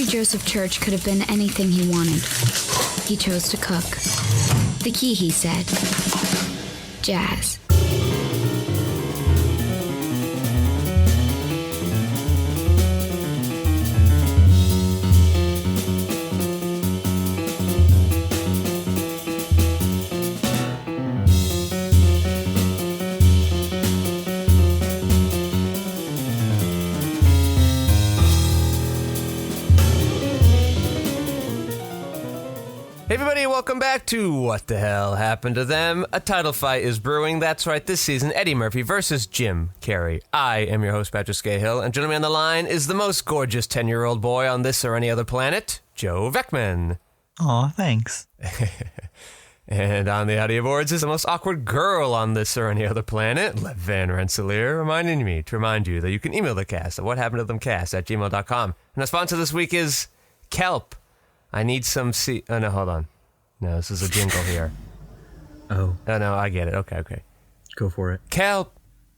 Joseph Church could have been anything he wanted. He chose to cook. The key, he said, jazz. Hey everybody, welcome back to What the Hell Happened to Them? A title fight is brewing. That's right, this season, Eddie Murphy versus Jim Carrey. I am your host, Patrick Skeyhill, and joining me on the line is the most gorgeous 10-year-old boy on this or any other planet, Joe Vekeman. Aw, thanks. And on the audio boards is the most awkward girl on this or any other planet, Lev Van Rensselaer, reminding me to remind you that you can email the cast at whathappenedtothemcast@gmail.com. And our sponsor this week is Kelp. I need some oh, no, hold on. No, this is a jingle here. Oh, no, I get it. Okay. go for it. Kelp.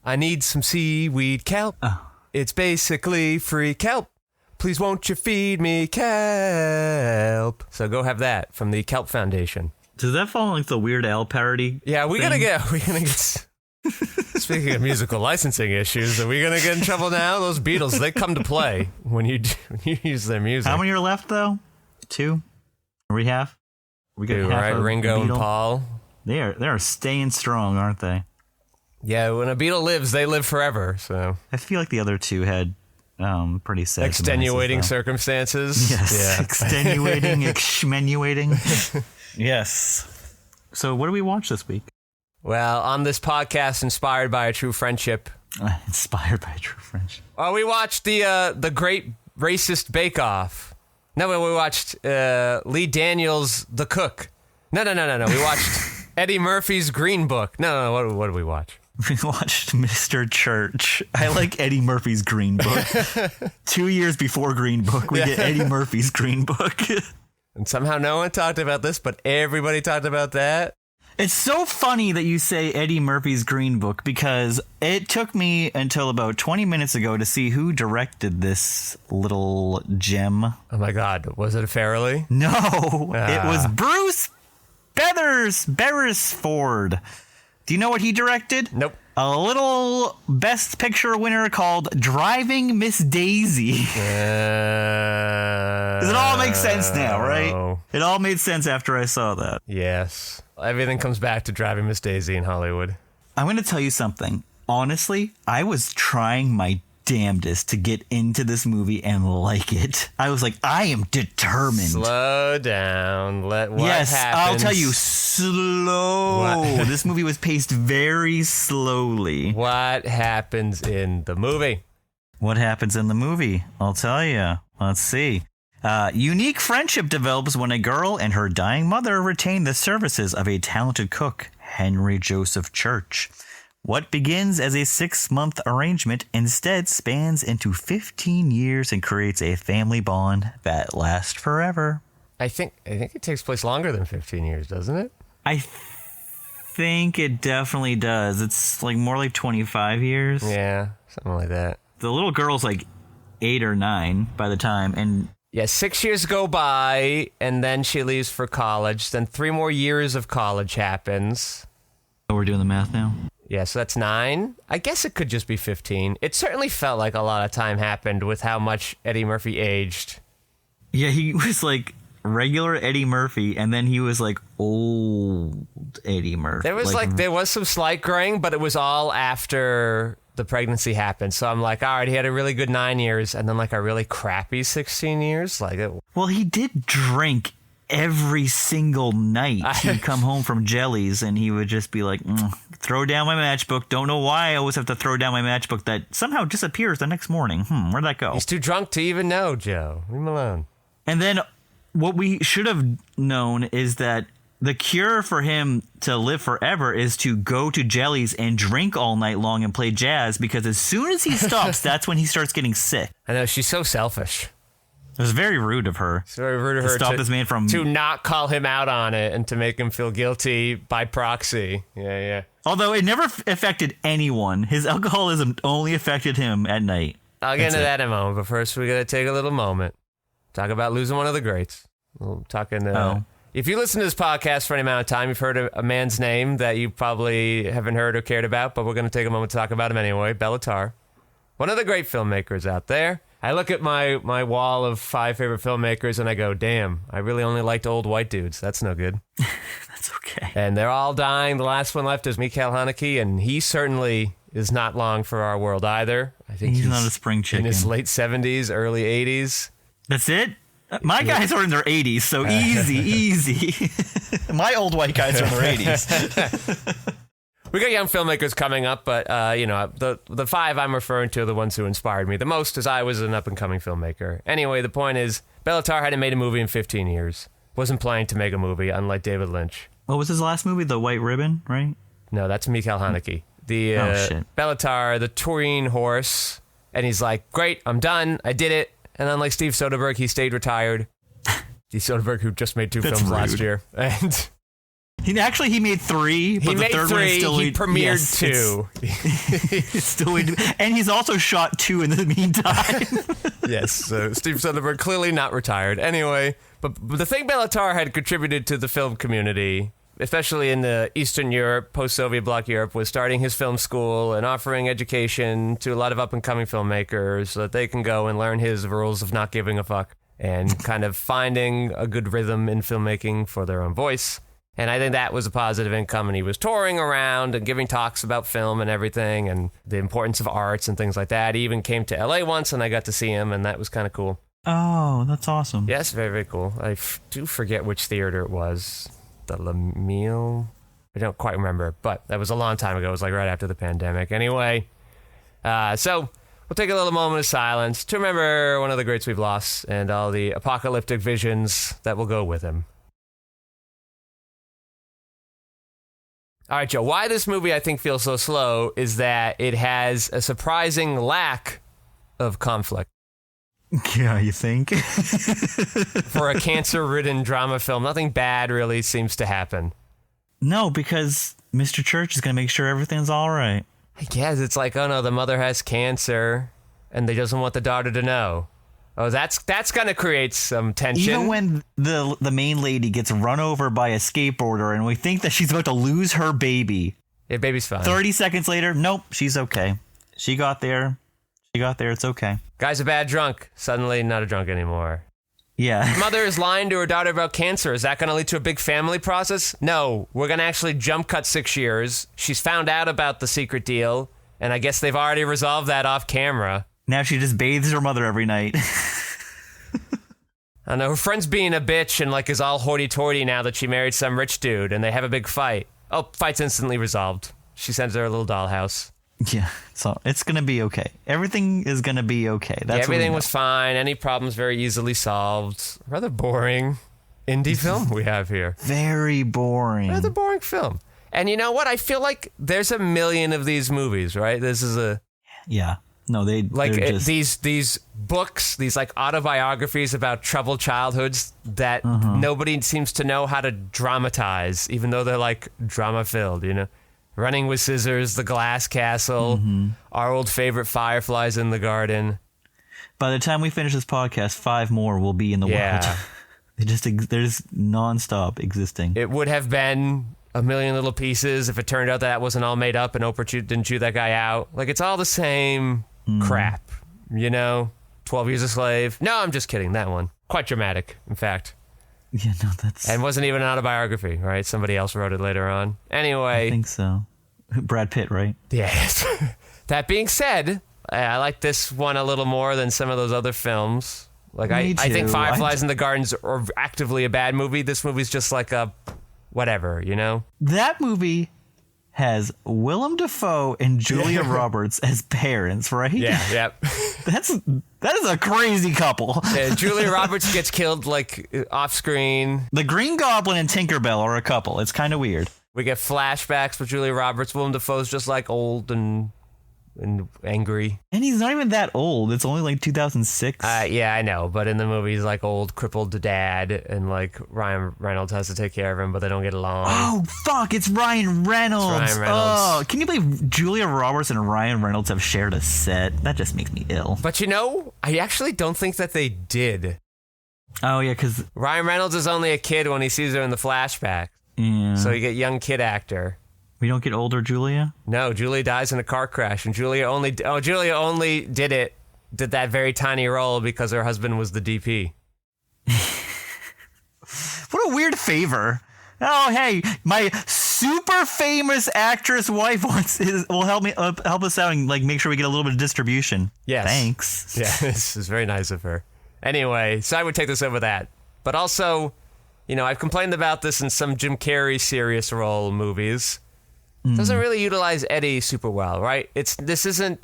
I need some seaweed kelp. Oh. It's basically free kelp. Please won't you feed me kelp? So go have that from the Kelp Foundation. Does that fall like the Weird Al parody? Yeah, we're gonna get speaking of musical licensing issues, are we gonna get in trouble now? Those Beatles, they come to play when you use their music. How many are left though? 2? Are we half? We got half right? of Ringo and Paul. They are staying strong, aren't they? Yeah, when a Beatle lives, they live forever. So I feel like the other two had pretty sad extenuating circumstances. Yes, yeah. extenuating, extenuating. Yes. So what do we watch this week? Well, on this podcast, inspired by a true friendship. Inspired by a true friendship. Oh, we watched the Great Racist Bake Off. No, we watched Lee Daniels' The Cook. No. We watched Eddie Murphy's Green Book. No. What did we watch? We watched Mr. Church. I like Eddie Murphy's Green Book. 2 years before Green Book, we get Eddie Murphy's Green Book. And somehow no one talked about this, but everybody talked about that. It's so funny that you say Eddie Murphy's Green Book because it took me until about 20 minutes ago to see who directed this little gem. Oh my God, was it Farrelly? No, It was Bruce Beresford. Do you know what he directed? Nope. A little Best Picture winner called Driving Miss Daisy. Does it all make sense now, right? It all made sense after I saw that. Yes. Everything comes back to Driving Miss Daisy in Hollywood. I'm going to tell you something. Honestly, I was trying my damnedest to get into this movie and like it. I was like, I am determined. Slow down. What yes, happens? I'll tell you, slow. This movie was paced very slowly. What happens in the movie? What happens in the movie? I'll tell you. Let's see. Unique friendship develops when a girl and her dying mother retain the services of a talented cook, Henry Joseph Church. What begins as a 6-month arrangement instead spans into 15 years and creates a family bond that lasts forever. I think it takes place longer than 15 years, doesn't it? I think it definitely does. It's like more like 25 years. Yeah, something like that. The little girl's like 8 or 9 by the time, and yeah, 6 years go by, and then she leaves for college. Then 3 more years of college happens. Oh, we're doing the math now? Yeah, so that's 9. I guess it could just be 15. It certainly felt like a lot of time happened with how much Eddie Murphy aged. Yeah, he was like regular Eddie Murphy, and then he was like old Eddie Murphy. There was some slight graying, but it was all after the pregnancy happened. So I'm like, all right, he had a really good 9 years, and then like a really crappy 16 years. Well, he did drink every single night. He'd come home from Jellies, and he would just be like, throw down my matchbook. Don't know why I always have to throw down my matchbook that somehow disappears the next morning. Where'd that go? He's too drunk to even know, Joe. Leave him alone. And then what we should have known is that the cure for him to live forever is to go to Jellies and drink all night long and play jazz, because as soon as he stops, that's when he starts getting sick. I know, she's so selfish. It was very rude of her. It's very rude of her to stop this man from to not call him out on it and to make him feel guilty by proxy. Yeah. Although it never affected anyone. His alcoholism only affected him at night. I'll get into that in a moment, but first we gotta take a little moment Talk about losing one of the greats. We're talking. If you listen to this podcast for any amount of time, you've heard a man's name that you probably haven't heard or cared about, but we're going to take a moment to talk about him anyway. Bellatar, one of the great filmmakers out there. I look at my wall of 5 favorite filmmakers and I go, damn, I really only liked old white dudes. That's no good. That's okay. And they're all dying. The last one left is Mikhail Haneke, and he certainly is not long for our world either. I think he's not a spring chicken. In his late 70s, early 80s. That's it? My guys are in their 80s, so easy. My old white guys are in their 80s. We got young filmmakers coming up, but, the 5 I'm referring to are the ones who inspired me the most as I was an up-and-coming filmmaker. Anyway, the point is, Bellatar hadn't made a movie in 15 years. Wasn't planning to make a movie, unlike David Lynch. What was his last movie? The White Ribbon, right? No, that's Mikhail Haneke. The Bellatar, the Turin horse, and he's like, great, I'm done, I did it. And unlike Steve Soderbergh, he stayed retired. Steve Soderbergh, who just made 2 films last year. And he made 3, but the third one is still... He premiered 2. Still, and he's also shot 2 in the meantime. Yes, so Steve Soderbergh clearly not retired. Anyway, but the thing Bellatar had contributed to the film community, especially in the Eastern Europe, post-Soviet bloc Europe, was starting his film school and offering education to a lot of up-and-coming filmmakers so that they can go and learn his rules of not giving a fuck and kind of finding a good rhythm in filmmaking for their own voice. And I think that was a positive income, and he was touring around and giving talks about film and everything and the importance of arts and things like that. He even came to LA once, and I got to see him, and that was kind of cool. Oh, that's awesome. Yes, very, very cool. I do forget which theater it was. The Lamille? I don't quite remember, but that was a long time ago. It was like right after the pandemic. Anyway, so we'll take a little moment of silence to remember one of the greats we've lost and all the apocalyptic visions that will go with him. All right, Joe, why this movie I think feels so slow is that it has a surprising lack of conflict. Yeah, you think? For a cancer-ridden drama film, nothing bad really seems to happen. No, because Mr. Church is going to make sure everything's all right. I guess it's like, oh no, the mother has cancer, and they doesn't want the daughter to know. Oh, that's going to create some tension. Even when the main lady gets run over by a skateboarder and we think that she's about to lose her baby. Yeah, baby's fine. 30 seconds later, nope, she's okay. She got there, it's okay. Guy's a bad drunk. Suddenly not a drunk anymore. Yeah. Mother is lying to her daughter about cancer. Is that going to lead to a big family process? No, we're going to actually jump cut 6 years. She's found out about the secret deal, and I guess they've already resolved that off camera. Now she just bathes her mother every night. I know her friend's being a bitch and like is all hoity-toity now that she married some rich dude, and they have a big fight. Oh, fight's instantly resolved. She sends her a little dollhouse. Yeah, so it's going to be okay. Everything is going to be okay. That's everything was fine. Any problems very easily solved. Rather boring indie film we have here. Very boring. Rather boring film. And you know what? I feel like there's a million of these movies, right? This is a... Yeah. No, these books, these like autobiographies about troubled childhoods that nobody seems to know how to dramatize, even though they're like drama filled, you know? Running with Scissors, The Glass Castle, our old favorite Fireflies in the Garden. By the time we finish this podcast, 5 more will be in the world. They're just nonstop existing. It would have been a million little pieces if it turned out that wasn't all made up and Oprah didn't chew that guy out. Like, it's all the same crap, you know? 12 Years a Slave. No, I'm just kidding. That one. Quite dramatic, in fact. Yeah, no, that's... And wasn't even an autobiography, right? Somebody else wrote it later on. Anyway. I think so. Brad Pitt, right? Yes. That being said, I like this one a little more than some of those other films. Like, I think Fireflies in the Gardens are actively a bad movie. This movie's just like a whatever, you know? That movie has Willem Dafoe and Julia Roberts as parents, right? Yeah, yep. That is a crazy couple. Yeah, Julia Roberts gets killed, like, off screen. The Green Goblin and Tinkerbell are a couple. It's kind of weird. We get flashbacks with Julia Roberts. Willem Dafoe's just, like, old and angry. And he's not even that old. It's only, like, 2006. Yeah, I know. But in the movie, he's, like, old, crippled dad. And, like, Ryan Reynolds has to take care of him, but they don't get along. Oh, fuck. It's Ryan Reynolds. It's Ryan Reynolds. Oh, can you believe Julia Roberts and Ryan Reynolds have shared a set? That just makes me ill. But, you know, I actually don't think that they did. Oh, yeah, because... Ryan Reynolds is only a kid when he sees her in the flashback. Yeah. So you get young kid actor. We don't get older Julia? No, Julia dies in a car crash, and Julia only did that very tiny role because her husband was the DP. What a weird favor. Oh, hey, my super famous actress wife will help us out and like make sure we get a little bit of distribution. Yes. Thanks. Yeah, this is very nice of her. Anyway, so I would take this over that. But also, I've complained about this in some Jim Carrey serious role movies. Doesn't really utilize Eddie super well, right? This isn't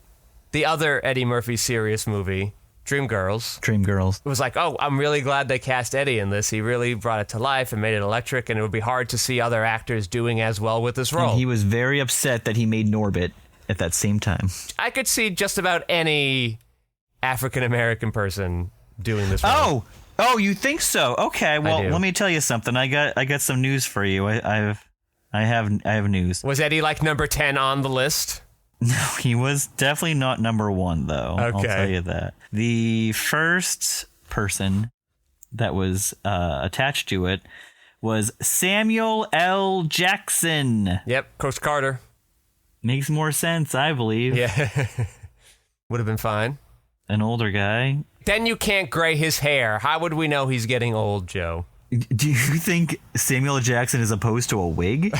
the other Eddie Murphy serious movie, Dreamgirls. It was like, oh, I'm really glad they cast Eddie in this. He really brought it to life and made it electric, and it would be hard to see other actors doing as well with this role. And he was very upset that he made Norbit at that same time. I could see just about any African-American person doing this role. Oh, you think so? Okay, well, let me tell you something. I got some news for you. I have news. Was Eddie like number 10 on the list? No, he was definitely not number 1, though. Okay. I'll tell you that. The first person that was attached to it was Samuel L. Jackson. Yep, Coach Carter. Makes more sense, I believe. Yeah. Would have been fine. An older guy. Then you can't gray his hair. How would we know he's getting old, Joe? Do you think Samuel L. Jackson is opposed to a wig?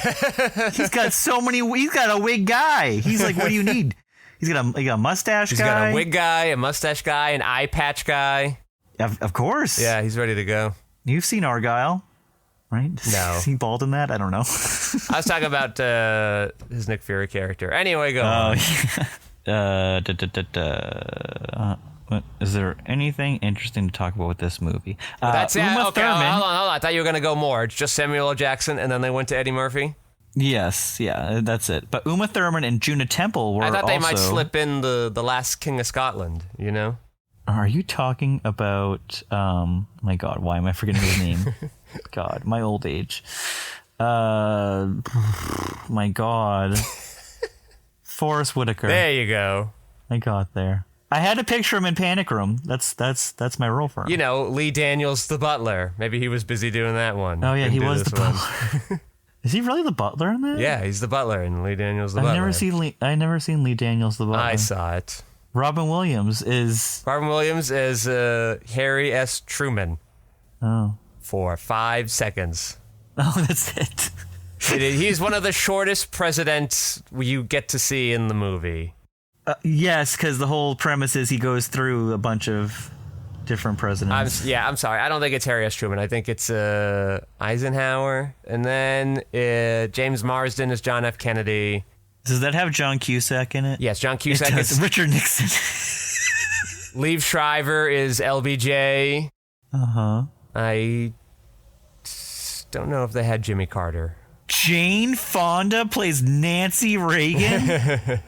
He's got a wig guy. He's like, what do you need? He's got a mustache guy. He's got a wig guy, a mustache guy, an eye patch guy. Of course. Yeah, he's ready to go. You've seen Argyle, right? No. Is he bald in that? I don't know. I was talking about his Nick Fury character. Anyway, go on. Is there anything interesting to talk about with this movie? That's it. Okay, hold on. I thought you were going to go more. It's just Samuel L. Jackson, and then they went to Eddie Murphy? Yes, yeah, that's it. But Uma Thurman and Juna Temple were I thought they also... might slip in the last King of Scotland, Are you talking about... my God, why am I forgetting his name? God, my old age. My God. Forrest Whitaker. There you go. I got there. I had to picture him in Panic Room. That's my role for him. Lee Daniels, the butler. Maybe he was busy doing that one. Oh, yeah, he was the butler. Is he really the butler in that? Yeah, he's the butler in Lee Daniels, the butler. I've never seen Lee Daniels, the butler. I saw it. Robin Williams is Harry S. Truman. Oh. For 5 seconds. Oh, that's it. He's one of the shortest presidents you get to see in the movie. Yes, because the whole premise is he goes through a bunch of different presidents. I'm sorry. I don't think it's Harry S. Truman. I think it's Eisenhower. And then James Marsden is John F. Kennedy. Does that have John Cusack in it? Yes, John Cusack is Richard Nixon. Liev Schreiber is LBJ. Uh-huh. I don't know if they had Jimmy Carter. Jane Fonda plays Nancy Reagan? Okay.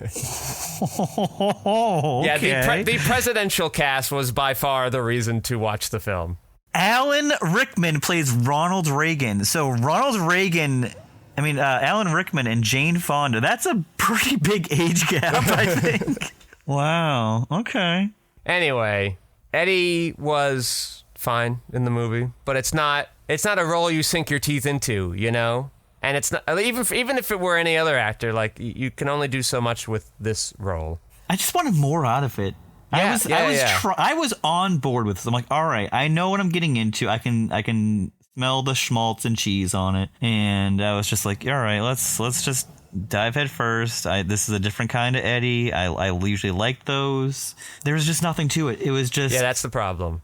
Yeah, the presidential cast was by far the reason to watch the film. Alan Rickman plays Ronald Reagan. So Alan Rickman and Jane Fonda, that's a pretty big age gap, I think. Wow. Okay. Anyway, Eddie was fine in the movie, but it's not a role you sink your teeth into, And it's not even if it were any other actor, like you can only do so much with this role. I just wanted more out of it. I was on board with this. I'm like, all right, I know what I'm getting into. I can smell the schmaltz and cheese on it, and I was just like, all right, let's just dive head first. This is a different kind of Eddie. I usually like those. There was just nothing to it. It was just that's the problem.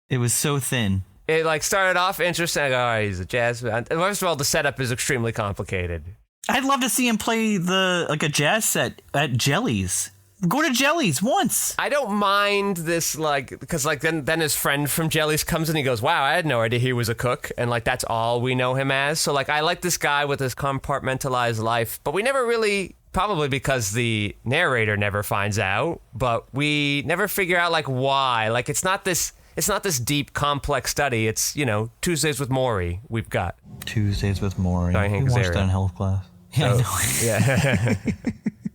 It was so thin. It started off interesting. All right, he's a jazz band. First of all, the setup is extremely complicated. I'd love to see him play a jazz set at Jelly's. Go to Jelly's once. I don't mind this, because then his friend from Jelly's comes and he goes, "Wow, I had no idea he was a cook," and that's all we know him as. So I like this guy with his compartmentalized life, but we never really. Probably because the narrator never finds out, but we never figure out why. It's not this deep, complex study. It's, Tuesdays with Maury we've got. Tuesdays with Maury. Sorry, Hank we watched Azaria. that in health class. Yeah, Yeah.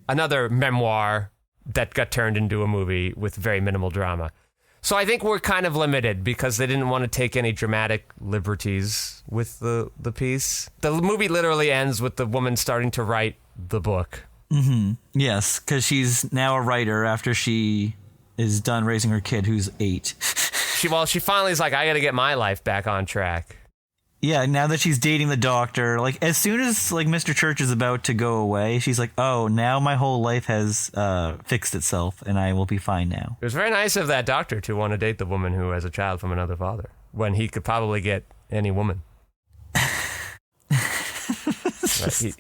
Another memoir that got turned into a movie with very minimal drama. So I think we're kind of limited because they didn't want to take any dramatic liberties with the piece. The movie literally ends with the woman starting to write the book. Mm-hmm. Yes, because she's now a writer after she is done raising her kid who's 8. She finally is like, I got to get my life back on track. Yeah, now that she's dating the doctor, like as soon as like Mr. Church is about to go away, she's like, oh, now my whole life has fixed itself and I will be fine now. It was very nice of that doctor to want to date the woman who has a child from another father when he could probably get any woman.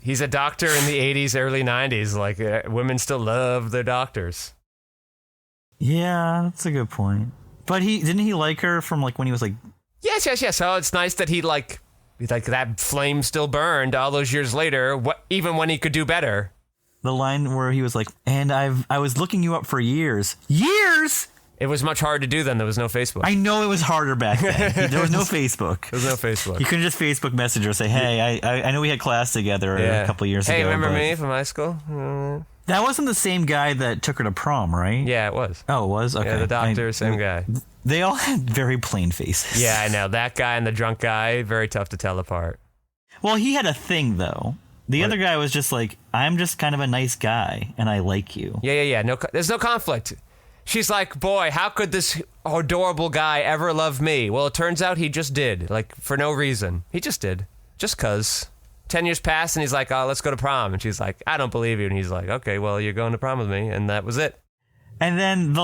He's a doctor in the 80s, early 90s. Like women still love their doctors. Yeah, that's a good point. But didn't he like her from like when he was like... Yes. So it's nice that he like that flame still burned all those years later, even when he could do better. The line where he was like, and I was looking you up for years. Years? It was much harder to do then. There was no Facebook. I know it was harder back then. There was no Facebook. There was no Facebook. You couldn't just Facebook message or say, hey, I know we had class together a couple of years ago. Hey, remember me from high school? That wasn't the same guy that took her to prom, right? Yeah, it was. Oh, it was? Okay. Yeah, the doctor, same guy. They all had very plain faces. Yeah, I know. That guy and the drunk guy, very tough to tell apart. Well, he had a thing, though. The other guy was just like, I'm just kind of a nice guy, and I like you. Yeah. No, there's no conflict. She's like, boy, how could this adorable guy ever love me? Well, it turns out he just did, like, for no reason. He just did. Just 'cause. 10 years passed, and he's like, oh, let's go to prom. And she's like, I don't believe you. And he's like, okay, well, you're going to prom with me. And that was it. And then,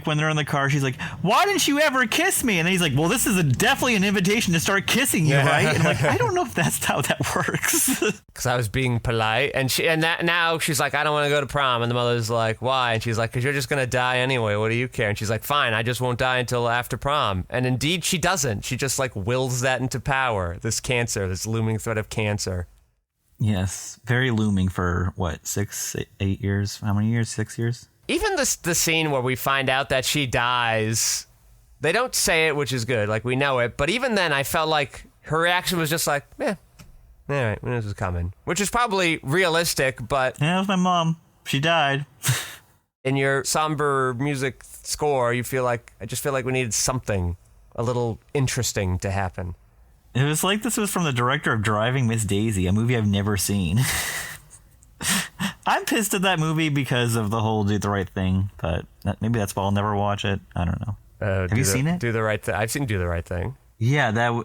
when they're in the car, she's like, why didn't you ever kiss me? And then he's like, well, this is definitely an invitation to start kissing you, right? And I'm like, I don't know if that's how that works. Because I was being polite. Now she's like, I don't want to go to prom. And the mother's like, why? And she's like, because you're just going to die anyway. What do you care? And she's like, fine, I just won't die until after prom. And indeed, she doesn't. She just, like, wills that into power. This cancer, this looming threat of cancer. Yes. Very looming for, 6, 8 years? How many years? 6 years? Even the scene where we find out that she dies, they don't say it, which is good. Like, we know it. But even then, I felt like her reaction was just like, all right, this is coming. Which is probably realistic, but... Yeah, it was my mom. She died. In your somber music score, I just feel like we needed something a little interesting to happen. It was like this was from the director of Driving Miss Daisy, a movie I've never seen. I'm pissed at that movie because of the whole Do the Right Thing, but maybe that's why I'll never watch it. I don't know. Have you seen it? Do the Right Thing. I've seen Do the Right Thing. Yeah,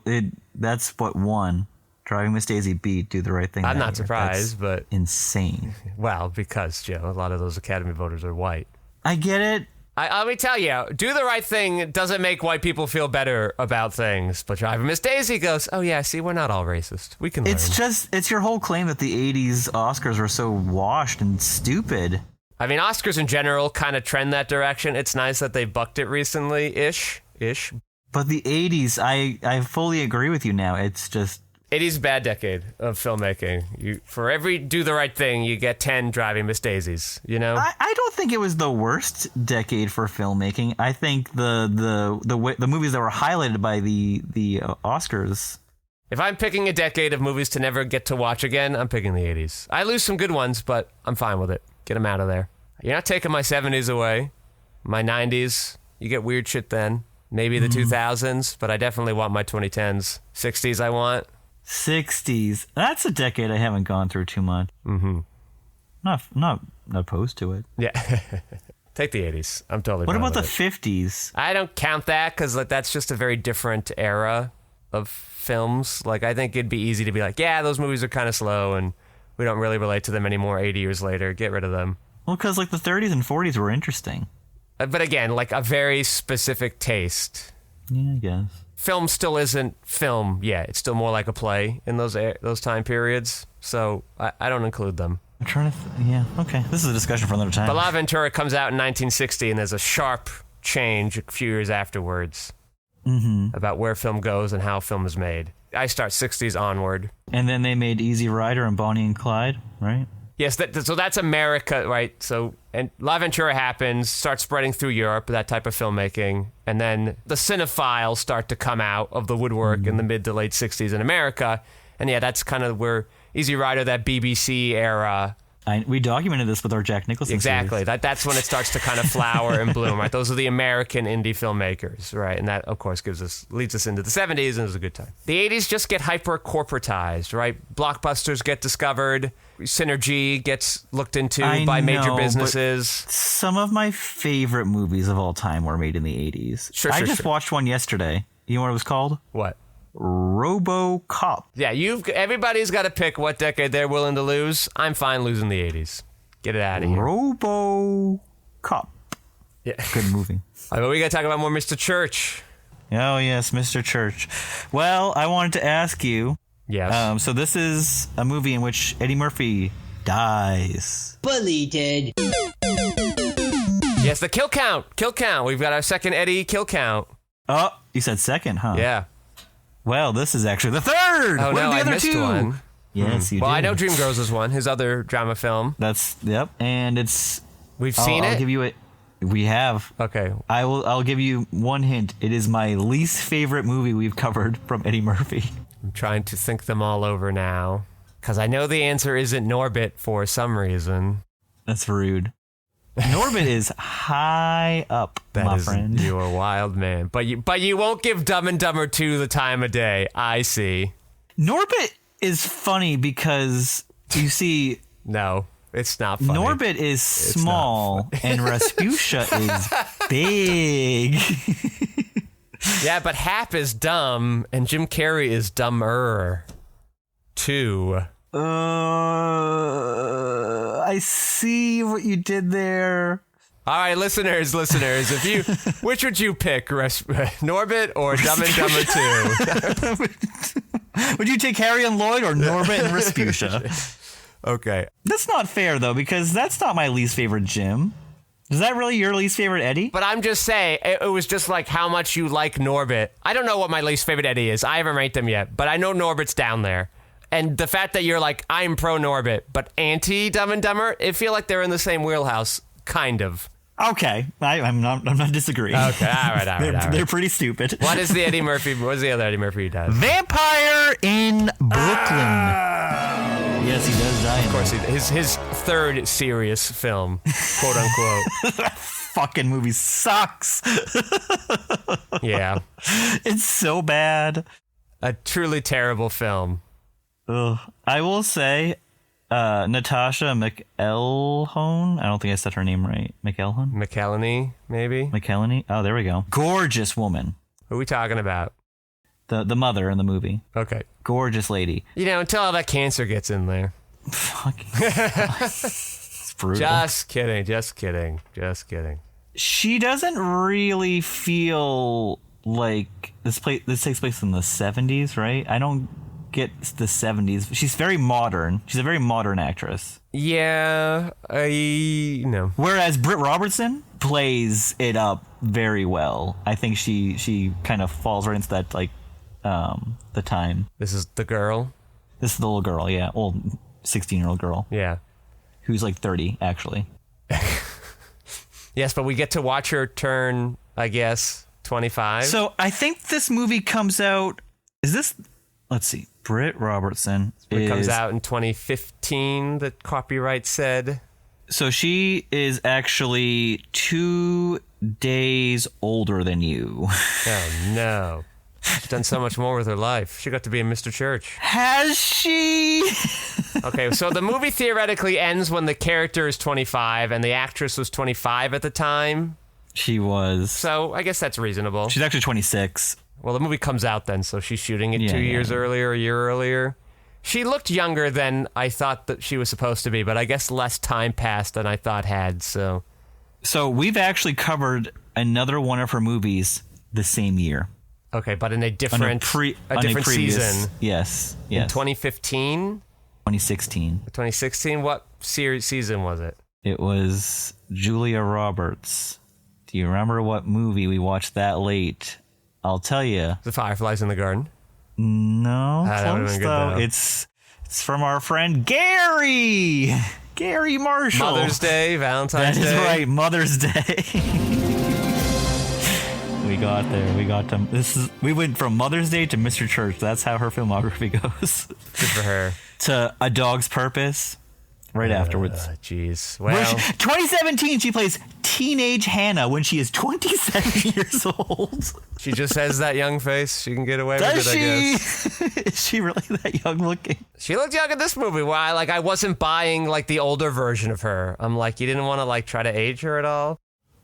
that's what won. Driving Miss Daisy beat Do the Right Thing. I'm not surprised, but... insane. Well, because, Joe, a lot of those Academy voters are white. I get it. Let me tell you, Do the Right Thing doesn't make white people feel better about things. But Driving Miss Daisy goes, oh yeah, see, we're not all racist. We can learn. It's your whole claim that the 80s Oscars were so washed and stupid. I mean, Oscars in general kind of trend that direction. It's nice that they bucked it recently-ish. But the 80s, I fully agree with you now. It's just... 80s bad decade of filmmaking. For every Do the Right Thing, you get 10 Driving Miss Daisies, you know? I don't think it was the worst decade for filmmaking. I think the movies that were highlighted by the Oscars... If I'm picking a decade of movies to never get to watch again, I'm picking the 80s. I lose some good ones, but I'm fine with it. Get them out of there. You're not taking my 70s away. My 90s, you get weird shit then. Maybe the 2000s, but I definitely want my 2010s. 60s I want. 60s. That's a decade I haven't gone through too much. Mm-hmm. Not opposed to it. Yeah. Take the 80s. I'm totally What fine about with the it. 50s? I don't count that because that's just a very different era of films. Like, I think it'd be easy to be like, yeah, those movies are kind of slow and we don't really relate to them anymore 80 years later. Get rid of them. Well, because like the 30s and 40s were interesting. But again, like a very specific taste. Yeah, I guess. Film still isn't film yet. It's still more like a play in those time periods. So I don't include them. I'm trying to... yeah, okay. This is a discussion for another time. But La Ventura comes out in 1960, and there's a sharp change a few years afterwards about where film goes and how film is made. I start 60s onward. And then they made Easy Rider and Bonnie and Clyde, right? Yes, so that's America, right? So, and La Ventura happens, starts spreading through Europe, that type of filmmaking, and then the cinephiles start to come out of the woodwork in the mid to late 60s in America, and yeah, that's kind of where Easy Rider, that BBC era, We documented this with our Jack Nicholson Exactly. series. That's when it starts to kind of flower and bloom, right? Those are the American indie filmmakers, right? And that, of course, leads us into the 70s, and it was a good time. The 80s just get hyper-corporatized, right? Blockbusters get discovered. Synergy gets looked into by major businesses. Some of my favorite movies of all time were made in the 80s. I just watched one yesterday. You know what it was called? What? RoboCop. Yeah, everybody's got to pick what decade they're willing to lose. I'm fine losing the 80s. Get it out of here. RoboCop. Yeah. Good movie. All right, but we got to talk about more Mr. Church. Oh, yes, Mr. Church. Well, I wanted to ask you. Yes. So this is a movie in which Eddie Murphy dies. Bully did. Yes, the kill count. Kill count. We've got our second Eddie kill count. Oh, you said second, huh? Yeah. Well, this is actually the third. Oh, no, I missed one. Yes, you did. Well, I know Dreamgirls is one, his other drama film. Yep. And it's... We've seen it? I'll give you it. We have. Okay. I'll give you one hint. It is my least favorite movie we've covered from Eddie Murphy. I'm trying to think them all over now, because I know the answer isn't Norbit for some reason. That's rude. Norbit is high up, my friend. You're a wild man. But you won't give Dumb and Dumber 2 the time of day. I see. Norbit is funny because, you see... No, it's not funny. Norbit is small and Rasputia is big. Yeah, but Hap is dumb and Jim Carrey is dumber. Too. I see what you did there. All right, listeners, which would you pick, Norbit or Dumb and Dumber 2? Would you take Harry and Lloyd or Norbit and Rasputia? Okay. That's not fair, though, because that's not my least favorite Jim. Is that really your least favorite Eddie? But I'm just saying, it was just like how much you like Norbit. I don't know what my least favorite Eddie is. I haven't ranked them yet, but I know Norbit's down there. And the fact that you're like, I'm pro Norbit, but anti Dumb and Dumber, it feel like they're in the same wheelhouse, kind of. Okay, I'm not disagreeing. Okay, all right. They're pretty stupid. What is the Eddie Murphy? What's the other Eddie Murphy he does? Vampire in Brooklyn. Yes, he does die. Of course, his third serious film, quote unquote. That fucking movie sucks. Yeah, it's so bad. A truly terrible film. Ugh. I will say, Natasha McElhone. I don't think I said her name right. McElhone? McElhenney, maybe? McElhenney? Oh, there we go. Gorgeous woman. Who are we talking about? The mother in the movie. Okay. Gorgeous lady. You know, until all that cancer gets in there. Fucking. It's brutal. Just kidding. She doesn't really feel like this takes place in the 70s, right? I don't get the 70s. She's very modern. She's a very modern actress. Yeah, no. Whereas Britt Robertson plays it up very well. I think she kind of falls right into that, like, the time. This is the girl? This is the little girl, yeah. Old 16-year-old girl. Yeah. Who's like 30, actually. Yes, but we get to watch her turn, I guess, 25. So I think this movie comes out... Let's see. Britt Robertson It comes out in 2015, the copyright said. So she is actually 2 days older than you. Oh, no. She's done so much more with her life. She got to be in Mr. Church. Has she? Okay, so the movie theoretically ends when the character is 25 and the actress was 25 at the time. She was. So I guess that's reasonable. She's actually 26. Well, the movie comes out then, so she's shooting it 2 years earlier, a year earlier. She looked younger than I thought that she was supposed to be, but I guess less time passed than I thought had, so... So we've actually covered another one of her movies the same year. Okay, but in a different season. Yes. In 2015? 2016. 2016? What season was it? It was Julia Roberts. Do you remember what movie we watched that late? I'll tell you. The Fireflies in the Garden? No, close though. It's from our friend Gary Marshall. Mother's Day, Valentine's Day. That is right, Mother's Day. We got there. We got to. We went from Mother's Day to Mr. Church. That's how her filmography goes. Good for her. To A Dog's Purpose, right afterwards. Jeez. Well, 2017, she plays teenage Hannah when she is 27 years old. she just has that young face. She can get away with it, I guess. Is she really that young looking? She looked young in this movie. Why? Like, I wasn't buying, like, the older version of her. I'm like, you didn't want to, like, try to age her at all?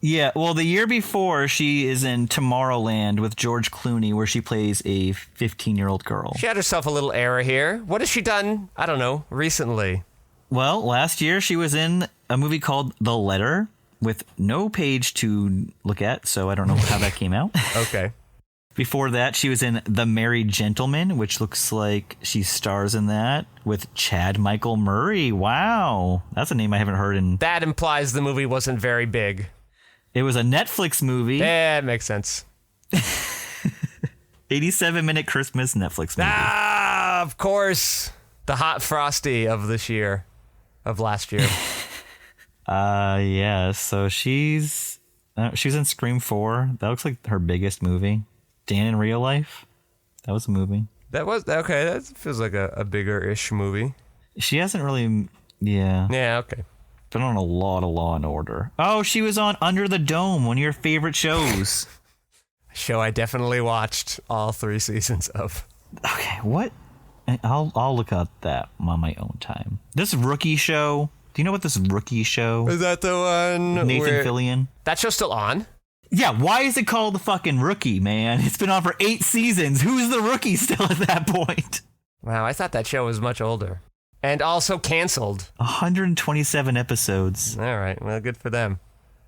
Yeah, well, the year before, she is in Tomorrowland with George Clooney, where she plays a 15-year-old girl. She had herself a little error here. What has she done, I don't know, recently? Well, last year, she was in a movie called The Letter with no page to look at, so I don't know how that came out. Okay. Before that, she was in The Married Gentleman, which looks like she stars in that with Chad Michael Murray. Wow. That's a name I haven't heard in... That implies the movie wasn't very big. It was a Netflix movie. Yeah, it makes sense. 87-minute Christmas Netflix movie. Ah, of course. The hot frosty of this year. Of last year. Yeah, so she was in Scream 4. That looks like her biggest movie. Dan in Real Life. That was a movie. That was, okay, that feels like a bigger-ish movie. She hasn't really, yeah. Yeah, okay. Been on a lot of Law and Order. Oh, she was on Under the Dome, one of your favorite shows. Show I definitely watched all 3 seasons of. Okay, what? I'll look up that on my own time. This Rookie show. Do you know what this Rookie show? Is that the one? Nathan Fillion. That show's still on? Yeah, why is it called the fucking Rookie, man? It's been on for 8 seasons. Who's the rookie still at that point? Wow, I thought that show was much older. And also canceled. 127 episodes. All right, well, good for them.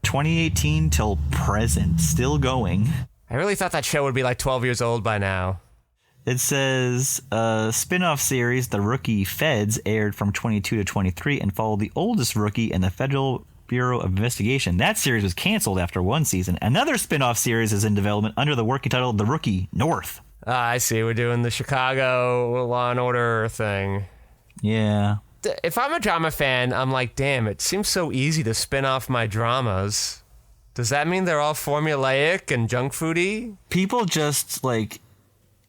2018 till present, still going. I really thought that show would be like 12 years old by now. It says a spin-off series, The Rookie Feds, aired from 22 to 23 and followed the oldest rookie in the Federal Bureau of Investigation. That series was canceled after 1 season. Another spin-off series is in development under the working title The Rookie North. I see. We're doing the Chicago Law and Order thing. Yeah. If I'm a drama fan, I'm like, damn, it seems so easy to spin off my dramas. Does that mean they're all formulaic and junk foody? People just, like,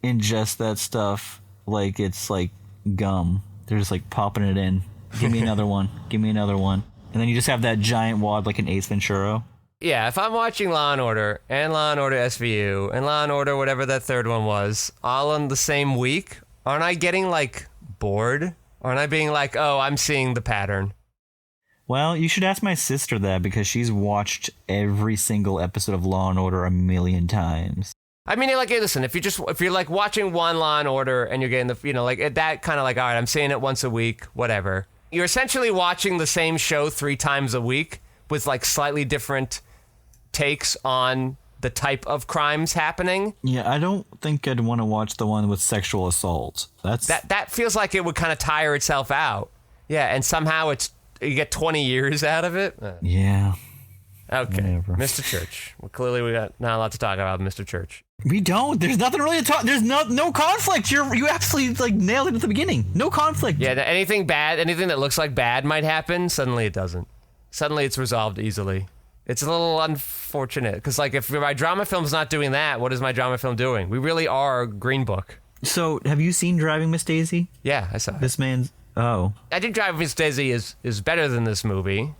ingest that stuff like it's, like, gum. They're just, like, popping it in. Give me another one. Give me another one. And then you just have that giant wad like an Ace Ventura. Yeah, if I'm watching Law and Order and Law and Order SVU and Law and Order whatever that third one was, all in the same week, aren't I getting, like, bored? Aren't I being like, oh, I'm seeing the pattern? Well, you should ask my sister that because she's watched every single episode of Law and Order 1,000,000 times. I mean, like, hey, listen, if you're like watching one Law and Order and you're getting the, you know, like that kind of like, all right, I'm seeing it once a week, whatever. You're essentially watching the same show 3 times a week with like slightly different takes on the type of crimes happening. Yeah, I don't think I'd want to watch the one with sexual assault. That feels like it would kind of tire itself out. Yeah, and somehow you get 20 years out of it. Yeah. Okay, whatever. Mr. Church. Well, clearly we got not a lot to talk about Mr. Church. We don't. There's nothing really to talk. There's no conflict. You absolutely like nailed it at the beginning. No conflict. Yeah, anything bad, anything that looks like bad might happen, suddenly it doesn't. Suddenly it's resolved easily. It's a little unfortunate because, like, if my drama film's not doing that, what is my drama film doing? We really are Green Book. So, have you seen Driving Miss Daisy? Yeah, I saw it. This man's... Oh. I think Driving Miss Daisy is better than this movie.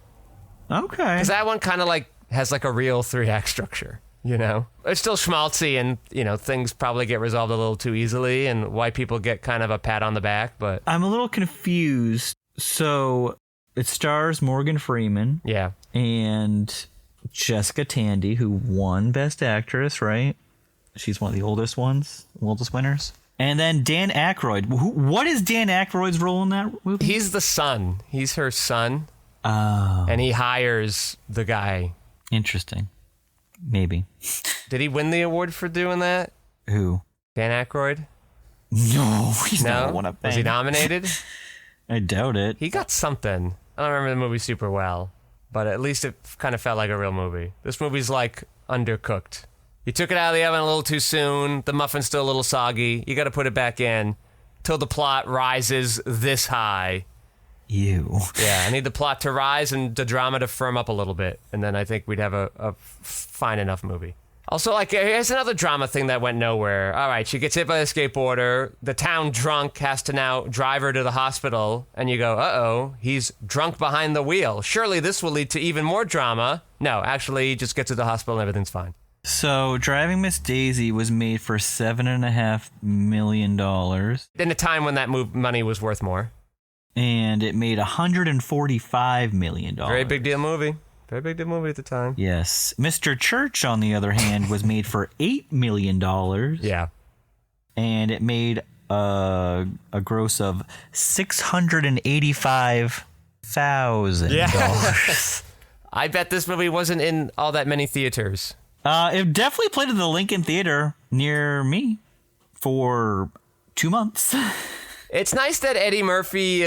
Okay. Because that one kind of, like, has, like, a real 3-act structure, you know? It's still schmaltzy and, you know, things probably get resolved a little too easily and white people get kind of a pat on the back, but... I'm a little confused. So, it stars Morgan Freeman. Yeah. And Jessica Tandy, who won Best Actress, right? She's one of the oldest winners. And then Dan Aykroyd. What is Dan Aykroyd's role in that movie? He's the son. He's her son. Oh. And he hires the guy. Interesting. Maybe. Did he win the award for doing that? Who? Dan Aykroyd? No, he's not one of them. Was he nominated? I doubt it. He got something. I don't remember the movie super well, but at least it kind of felt like a real movie. This movie's like undercooked. You took it out of the oven a little too soon. The muffin's still a little soggy. You got to put it back in till the plot rises this high. Ew. Yeah, I need the plot to rise and the drama to firm up a little bit, and then I think we'd have a fine enough movie. Also, like, here's another drama thing that went nowhere. All right, she gets hit by a skateboarder. The town drunk has to now drive her to the hospital. And you go, uh-oh, he's drunk behind the wheel. Surely this will lead to even more drama. No, actually, just get to the hospital and everything's fine. So, Driving Miss Daisy was made for $7.5 million. In a time when that money was worth more. And it made $145 million. Very big deal movie. Very big deal movie at the time. Yes. Mr. Church, on the other hand, was made for $8 million. Yeah. And it made a gross of $685,000. Yeah. I bet this movie wasn't in all that many theaters. It definitely played at the Lincoln Theater near me for 2 months. It's nice that Eddie Murphy,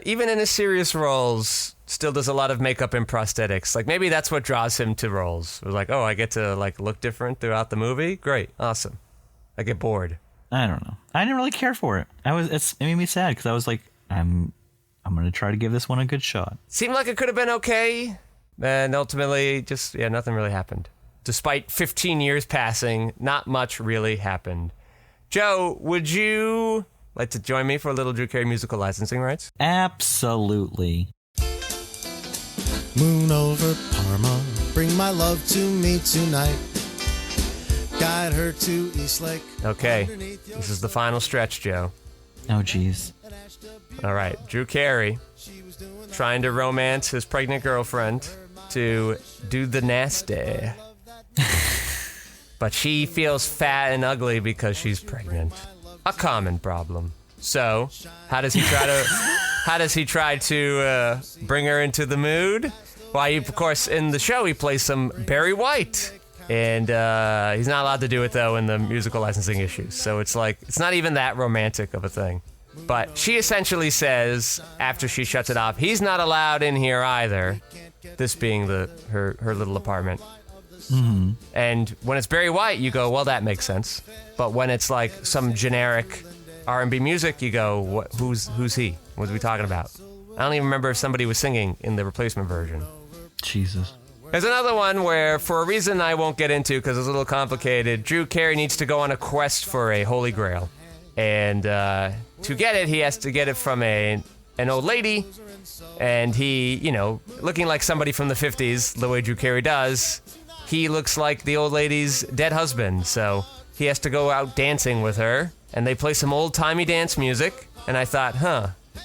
even in his serious roles, still does a lot of makeup and prosthetics. Like, maybe that's what draws him to roles. It was like, oh, I get to, like, look different throughout the movie? Great. Awesome. I get bored. I don't know. I didn't really care for it. It made me sad because I was like, I'm going to try to give this one a good shot. Seemed like it could have been okay. And ultimately, nothing really happened. Despite 15 years passing, not much really happened. Joe, would you like to join me for a little Drew Carey musical licensing rights? Absolutely. Moon over Parma, bring my love to me tonight. Guide her to East Lake. Okay, this is the final stretch, Joe. Oh, jeez. All right, Drew Carey trying to romance his pregnant girlfriend to do the nasty. But she feels fat and ugly because she's pregnant. A common problem. So, how does he try to bring her into the mood? Well, of course, in the show, he plays some Barry White. And he's not allowed to do it, though, in the musical licensing issues. So it's like, it's not even that romantic of a thing. But she essentially says, after she shuts it off, he's not allowed in here either. This being her little apartment. Mm-hmm. And when it's Barry White, you go, well, that makes sense. But when it's like some generic R&B music, you go, who's he? What are we talking about? I don't even remember if somebody was singing in the replacement version. Jesus. There's another one where, for a reason I won't get into because it's a little complicated, Drew Carey needs to go on a quest for a holy grail. And to get it, he has to get it from an old lady. And he, looking like somebody from the 50s, the way Drew Carey does, he looks like the old lady's dead husband. So he has to go out dancing with her. And they play some old-timey dance music. And I thought,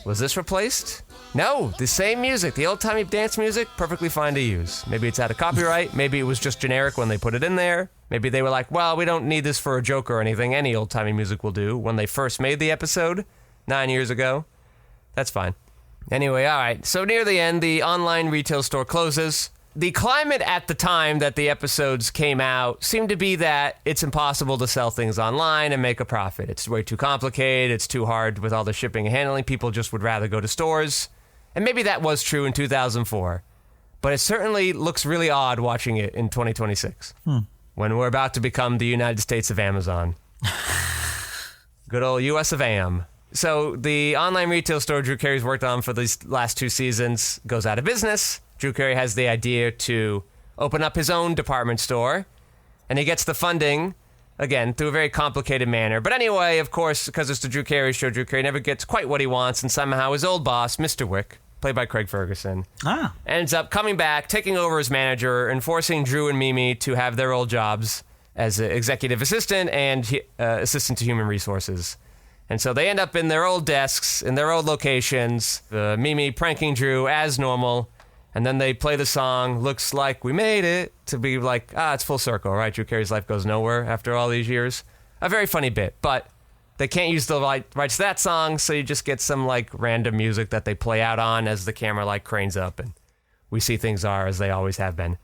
was this replaced? No, the same music, the old-timey dance music, perfectly fine to use. Maybe it's out of copyright. Maybe it was just generic when they put it in there. Maybe they were like, well, we don't need this for a joke or anything. Any old-timey music will do. When they first made the episode 9 years ago, that's fine. Anyway, all right. So near the end, the online retail store closes. The climate at the time that the episodes came out seemed to be that it's impossible to sell things online and make a profit. It's way too complicated. It's too hard with all the shipping and handling. People just would rather go to stores. And maybe that was true in 2004. But it certainly looks really odd watching it in 2026. When we're about to become the United States of Amazon. Good old US of Am. So the online retail store Drew Carey's worked on for these last 2 seasons goes out of business. Drew Carey has the idea to open up his own department store. And he gets the funding, again, through a very complicated manner. But anyway, of course, because it's the Drew Carey show, Drew Carey never gets quite what he wants. And somehow his old boss, Mr. Wick, played by Craig Ferguson, ends up coming back, taking over as manager, and forcing Drew and Mimi to have their old jobs as executive assistant and assistant to human resources. And so they end up in their old desks, in their old locations, Mimi pranking Drew as normal. And then they play the song, Looks Like We Made It, to be like, it's full circle, right? Drew Carey's life goes nowhere after all these years. A very funny bit, but they can't use the rights to that song, so you just get some, like, random music that they play out on as the camera, like, cranes up, and we see things are as they always have been.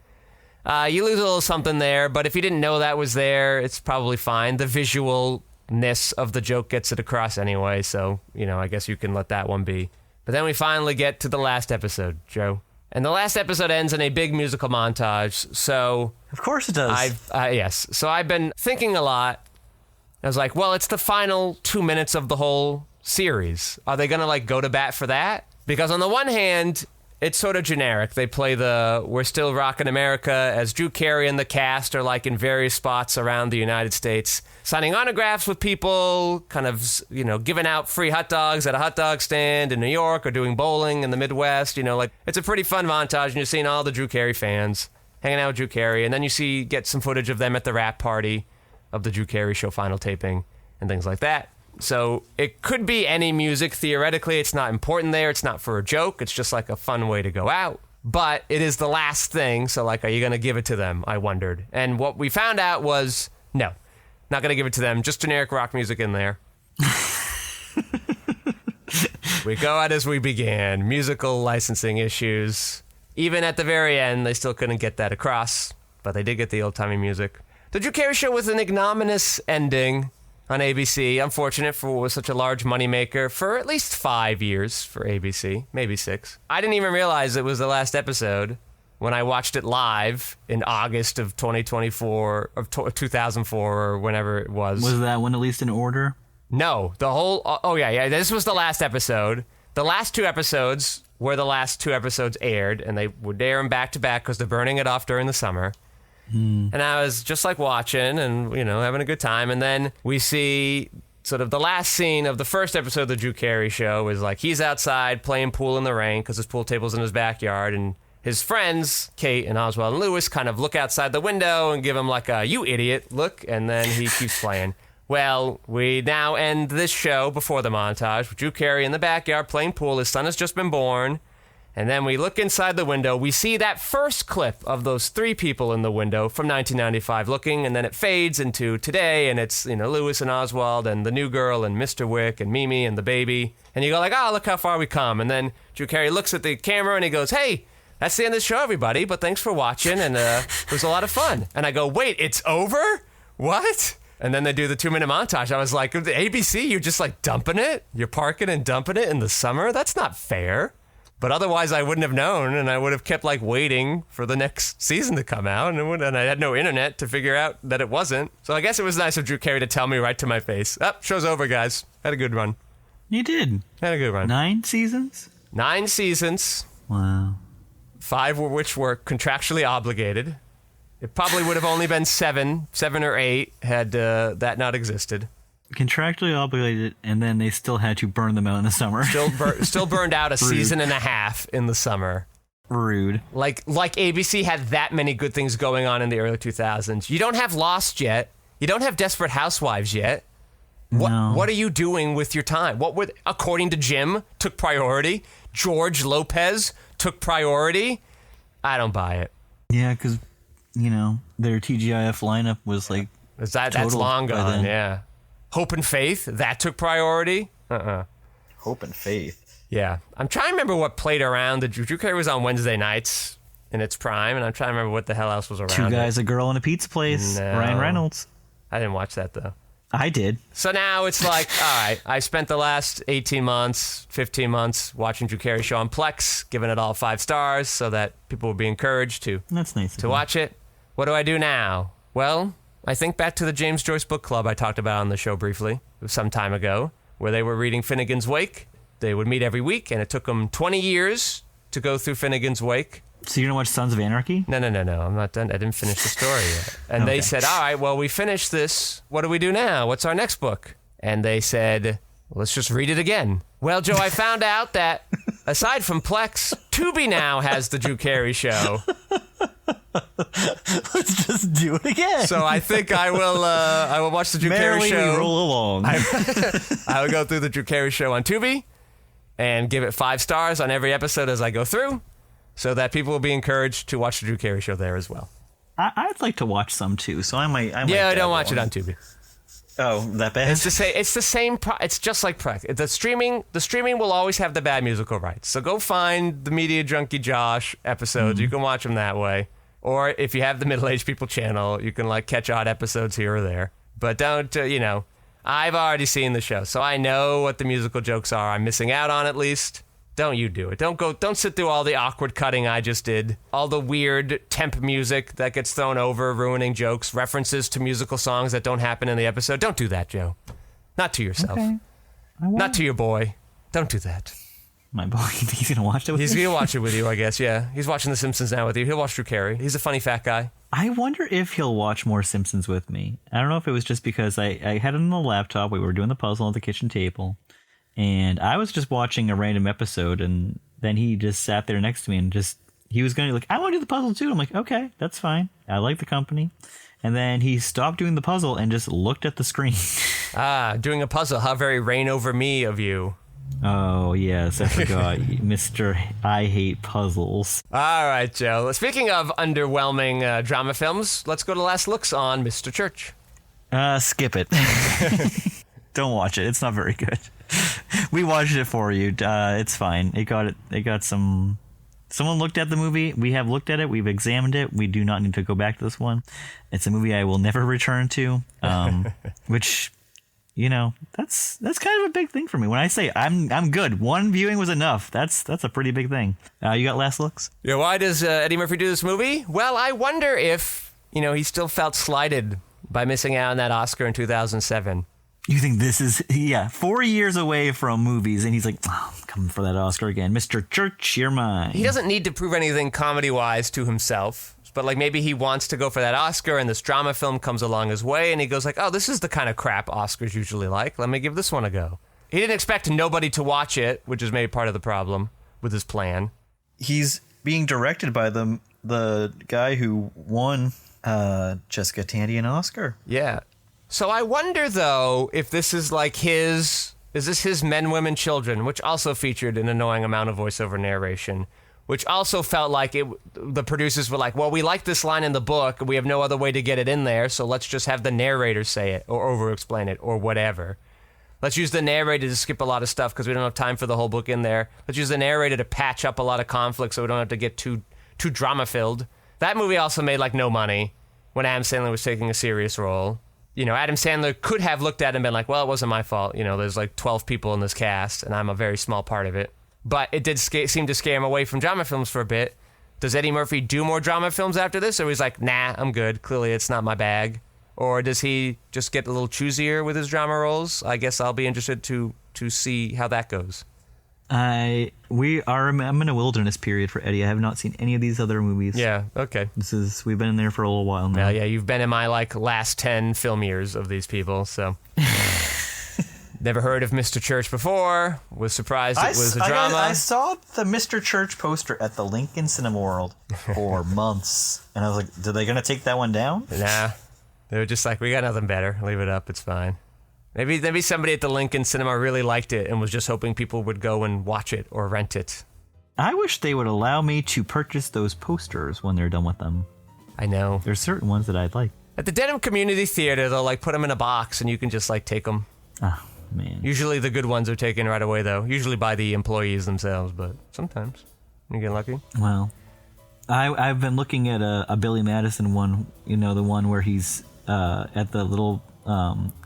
You lose a little something there, but if you didn't know that was there, it's probably fine. The visualness of the joke gets it across anyway, so, I guess you can let that one be. But then we finally get to the last episode, Joe. And the last episode ends in a big musical montage, so... Of course it does. Yes. So I've been thinking a lot. I was like, well, it's the final 2 minutes of the whole series. Are they going to, go to bat for that? Because on the one hand, it's sort of generic. They play the We're Still Rockin' America as Drew Carey and the cast are like in various spots around the United States, signing autographs with people, kind of, giving out free hot dogs at a hot dog stand in New York or doing bowling in the Midwest. It's a pretty fun montage, and you're seeing all the Drew Carey fans hanging out with Drew Carey, and then you get some footage of them at the wrap party of the Drew Carey show final taping and things like that. So it could be any music. Theoretically, it's not important there. It's not for a joke. It's just like a fun way to go out. But it is the last thing. So, are you going to give it to them? I wondered. And what we found out was, no, not going to give it to them. Just generic rock music in there. We go out as we began. Musical licensing issues. Even at the very end, they still couldn't get that across. But they did get the old-timey music. The Drew Carey show was an ignominious ending on ABC. Unfortunate for what was such a large moneymaker for at least 5 years for ABC, maybe 6. I didn't even realize it was the last episode when I watched it live in August of 2024, of 2004, or whenever it was. Was that one at least in order? No, this was the last episode. The last 2 episodes were the last 2 episodes aired, and they would air them back to back because they're burning it off during the summer. And I was just watching and, having a good time. And then we see sort of the last scene of the first episode of the Drew Carey show is he's outside playing pool in the rain because his pool table's in his backyard. And his friends, Kate and Oswald and Lewis, kind of look outside the window and give him a "you idiot" look. And then he keeps playing. Well, we now end this show before the montage with Drew Carey in the backyard playing pool. His son has just been born. And then we look inside the window. We see that first clip of those 3 people in the window from 1995 looking, and then it fades into today, and it's, Lewis and Oswald and the new girl and Mr. Wick and Mimi and the baby. And you go oh, look how far we come. And then Drew Carey looks at the camera and he goes, "Hey, that's the end of the show, everybody, but thanks for watching, and it was a lot of fun." And I go, "Wait, it's over? What?" And then they do the 2-minute montage. I was like, ABC, you're just dumping it? You're parking and dumping it in the summer? That's not fair. But otherwise, I wouldn't have known, and I would have kept waiting for the next season to come out, and I had no internet to figure out that it wasn't. So I guess it was nice of Drew Carey to tell me right to my face. Show's over, guys. Had a good run. You did. Had a good run. 9 seasons? 9 seasons. Wow. 5 which were contractually obligated. It probably would have only been 7 or 8 had that not existed. Contractually obligated, and then they still had to burn them out in the summer. Still burned out a season and a half in the summer. Rude. Like ABC had that many good things going on in the early 2000s. You don't have Lost yet. You don't have Desperate Housewives yet. What are you doing with your time? According to Jim, took priority? George Lopez took priority? I don't buy it. Yeah, because, their TGIF lineup was that's long gone, yeah. Hope and Faith, that took priority? Hope and Faith. Yeah. I'm trying to remember what played around. The Drew Carey was on Wednesday nights in its prime, and I'm trying to remember what the hell else was around. 2 Guys, a Girl, and a Pizza Place. No. Ryan Reynolds. I didn't watch that, though. I did. So now it's all right, I spent the last 18 months, 15 months watching Drew Carey show on Plex, giving it all 5 stars so that people would be encouraged to That's nice to watch it. What do I do now? Well, I think back to the James Joyce Book Club I talked about on the show briefly some time ago, where they were reading Finnegan's Wake. They would meet every week, and it took them 20 years to go through Finnegan's Wake. So you're going to watch Sons of Anarchy? No. I'm not done. I didn't finish the story yet. And They said, all right, well, we finished this. What do we do now? What's our next book? And they said, let's just read it again. Well, Joe, I found out that aside from Plex, Tubi now has the Drew Carey show. Let's just do it again. So I think I will watch the Drew Carey show. Roll along. I will go through the Drew Carey show on Tubi and give it 5 stars on every episode as I go through, so that people will be encouraged to watch the Drew Carey show there as well. I'd like to watch some too, so I might. Yeah, I don't watch it on Tubi. Oh, that bad? It's the same. It's just like Prec. The streaming will always have the bad musical rights. So go find the Media Junkie Josh episodes. You can watch them that way. Or if you have the Middle Aged People channel, you can catch odd episodes here or there. But don't, I've already seen the show, so I know what the musical jokes are. I'm missing out on at least. Don't you do it. Don't sit through all the awkward cutting I just did. All the weird temp music that gets thrown over, ruining jokes, references to musical songs that don't happen in the episode. Don't do that, Joe. Not to yourself. Okay. Not to your boy. Don't do that. My boy, he's going to watch it with He's me? going to watch it with you, I guess, yeah. He's watching The Simpsons now with you. He'll watch through Carrey. He's a funny fat guy. I wonder if he'll watch more Simpsons with me. I don't know if it was just because I had it on the laptop. We were doing the puzzle at the kitchen table. And I was just watching a random episode. And then he just sat there next to me and he was going to like, I want to do the puzzle too. I'm like, okay, that's fine. I like the company. And then he stopped doing the puzzle and just looked at the screen. Doing a puzzle. How very reign over me of you. Oh, yes, I forgot. Mr. I Hate Puzzles. All right, Joe. Speaking of underwhelming drama films, let's go to last looks on Mr. Church. Skip it. Don't watch it. It's not very good. We watched it for you. It's fine. It got some... Someone looked at the movie. We have looked at it. We've examined it. We do not need to go back to this one. It's a movie I will never return to, which, that's kind of a big thing for me. When I say I'm good, one viewing was enough. That's a pretty big thing. You got last looks? Yeah, why does Eddie Murphy do this movie? Well, I wonder if, he still felt slighted by missing out on that Oscar in 2007. You think this is, 4 years away from movies, and he's like, oh, I'm coming for that Oscar again. Mr. Church, you're mine. He doesn't need to prove anything comedy-wise to himself, but maybe he wants to go for that Oscar, and this drama film comes along his way, and he goes like, oh, this is the kind of crap Oscars usually like. Let me give this one a go. He didn't expect nobody to watch it, which is maybe part of the problem with his plan. He's being directed by the guy who won Jessica Tandy an Oscar. Yeah. So I wonder, though, if this is is this his Men, Women, Children, which also featured an annoying amount of voiceover narration, which also felt like the producers were like, well, we like this line in the book, we have no other way to get it in there, so let's just have the narrator say it, or over-explain it, or whatever. Let's use the narrator to skip a lot of stuff, because we don't have time for the whole book in there. Let's use the narrator to patch up a lot of conflict, so we don't have to get too drama-filled. That movie also made, no money, when Adam Sandler was taking a serious role. Adam Sandler could have looked at it and been like, well, it wasn't my fault. There's 12 people in this cast, and I'm a very small part of it. But it did seem to scare him away from drama films for a bit. Does Eddie Murphy do more drama films after this? Or he's like, nah, I'm good. Clearly, it's not my bag. Or does he just get a little choosier with his drama roles? I guess I'll be interested to see how that goes. I'm in a wilderness period for Eddie. I have not seen any of these other movies. Yeah, okay. We've been in there for a little while now. Well, yeah, you've been in my last 10 film years of these people, so never heard of Mr. Church before. Was surprised it was a drama. I saw the Mr. Church poster at the Lincoln Cinema World for months, and I was like, "Are they gonna take that one down?" Nah, they were just like, "We got nothing better. Leave it up. It's fine." Maybe somebody at the Lincoln Cinema really liked it and was just hoping people would go and watch it or rent it. I wish they would allow me to purchase those posters when they're done with them. I know. There's certain ones that I'd like. At the Dedham Community Theater, they'll put them in a box and you can just take them. Oh, man. Usually the good ones are taken right away, though. Usually by the employees themselves, but sometimes you get lucky. Well, I've been looking at a Billy Madison one, the one where he's at the little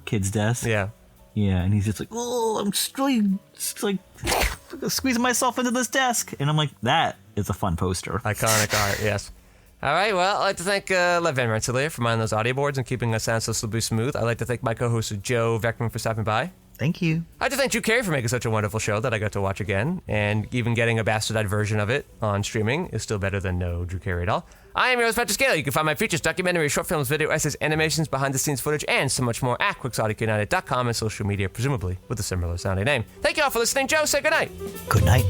kid's desk. Yeah. Yeah, and he's just like, oh, I'm just really squeezing myself into this desk. And I'm like, that is a fun poster. Iconic art, yes. All right, well, I'd like to thank Lev Van Rensselaer for minding those audio boards and keeping us sound so slippery smooth. I'd like to thank my co-host Joe Vekeman for stopping by. Thank you. I'd like to thank Drew Carey for making such a wonderful show that I got to watch again, and even getting a bastardized version of it on streaming is still better than no Drew Carey at all. I am your host, Patrick Scale. You can find my features, documentaries, short films, video essays, animations, behind-the-scenes footage, and so much more at quixoticunited.com and social media, presumably with a similar sounding name. Thank you all for listening. Joe, say goodnight. Good night.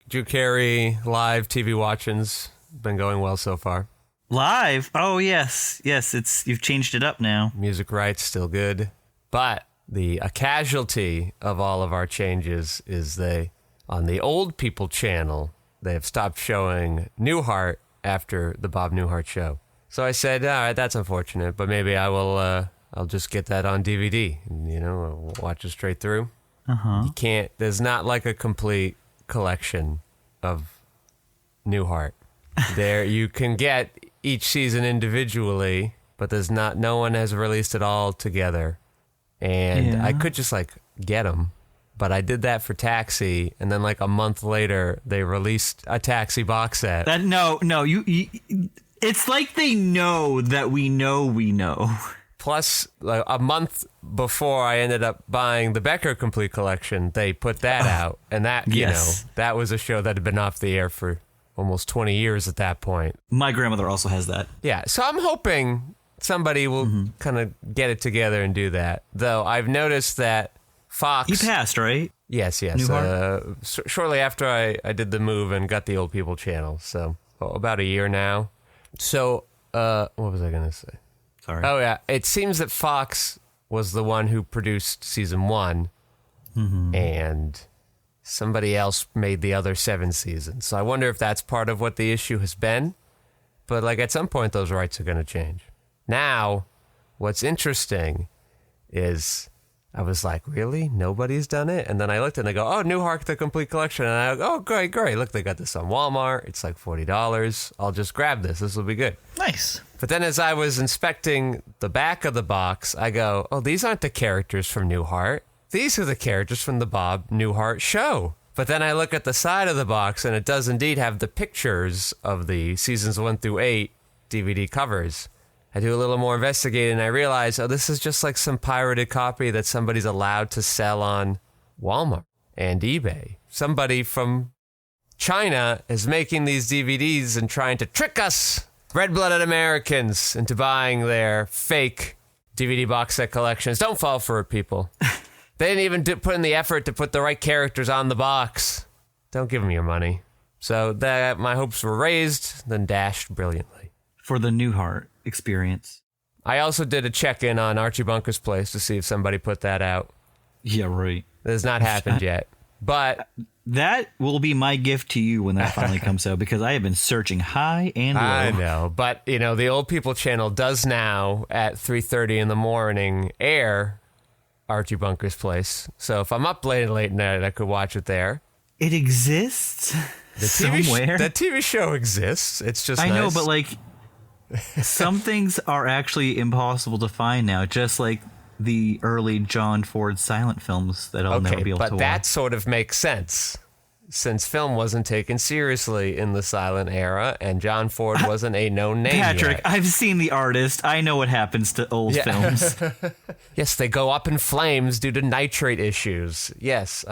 Drew Carey live TV watching's been going well so far. Live? Oh, yes. You've changed it up now. Music rights still good. But a casualty of all of our changes is on the old people channel, they have stopped showing Newhart after the Bob Newhart show. So I said, all right, that's unfortunate, but maybe I'll just get that on DVD and, I'll watch it straight through. You can't, there's not a complete collection of Newhart. There you can get each season individually, but no one has released it all together. And I could just get them. But I did that for Taxi, and then like a month later, they released a Taxi box set. You it's like they know that we know. Plus, like, a month before I ended up buying the Becker Complete Collection, they put that out. And that, you know, that was a show that had been off the air for almost 20 years at that point. My grandmother also has that. Yeah, so I'm hoping somebody will kind of get it together and do that. Though I've noticed that Fox... You passed, right? Yes. Shortly after I did the move and got the Old People channel. So about a year now. So what was I going to say? Sorry. Oh, yeah. It seems that Fox was the one who produced season 1. And somebody else made the other 7 seasons. So I wonder if that's part of what the issue has been. But like at some point, those rights are going to change. Now, what's interesting is... I was like, really? Nobody's done it? And then I looked and I go, oh, Newhart, the Complete Collection. And I go, oh, great. Look, they got this on Walmart. It's like $40. I'll just grab this. This will be good. Nice. But then as I was inspecting the back of the box, I go, oh, these aren't the characters from Newhart. These are the characters from the Bob Newhart show. But then I look at the side of the box and it does indeed have the pictures of the seasons 1 through 8 DVD covers. I do a little more investigating and I realize, oh, this is just like some pirated copy that somebody's allowed to sell on Walmart and eBay. Somebody from China is making these DVDs and trying to trick us, red-blooded Americans, into buying their fake DVD box set collections. Don't fall for it, people. They didn't even put in the effort to put the right characters on the box. Don't give them your money. So that my hopes were raised, then dashed brilliantly. For the Newhart experience. I also did a check-in on Archie Bunker's Place to see if somebody put that out. Yeah, right. It has not happened yet. But that will be my gift to you when that finally comes out, because I have been searching high and low. I know. But, you know, the Old People channel does now at 3:30 in the morning air Archie Bunker's Place. So if I'm up late at night, I could watch it there. It exists somewhere. The TV show exists. It's just I know, but like... Some things are actually impossible to find now, just like the early John Ford silent films that I'll never be able to watch. But that sort of makes sense, since film wasn't taken seriously in the silent era, and John Ford wasn't a known name Patrick, yet. I've seen the artist. I know what happens to old films. Yes, they go up in flames due to nitrate issues. Yes,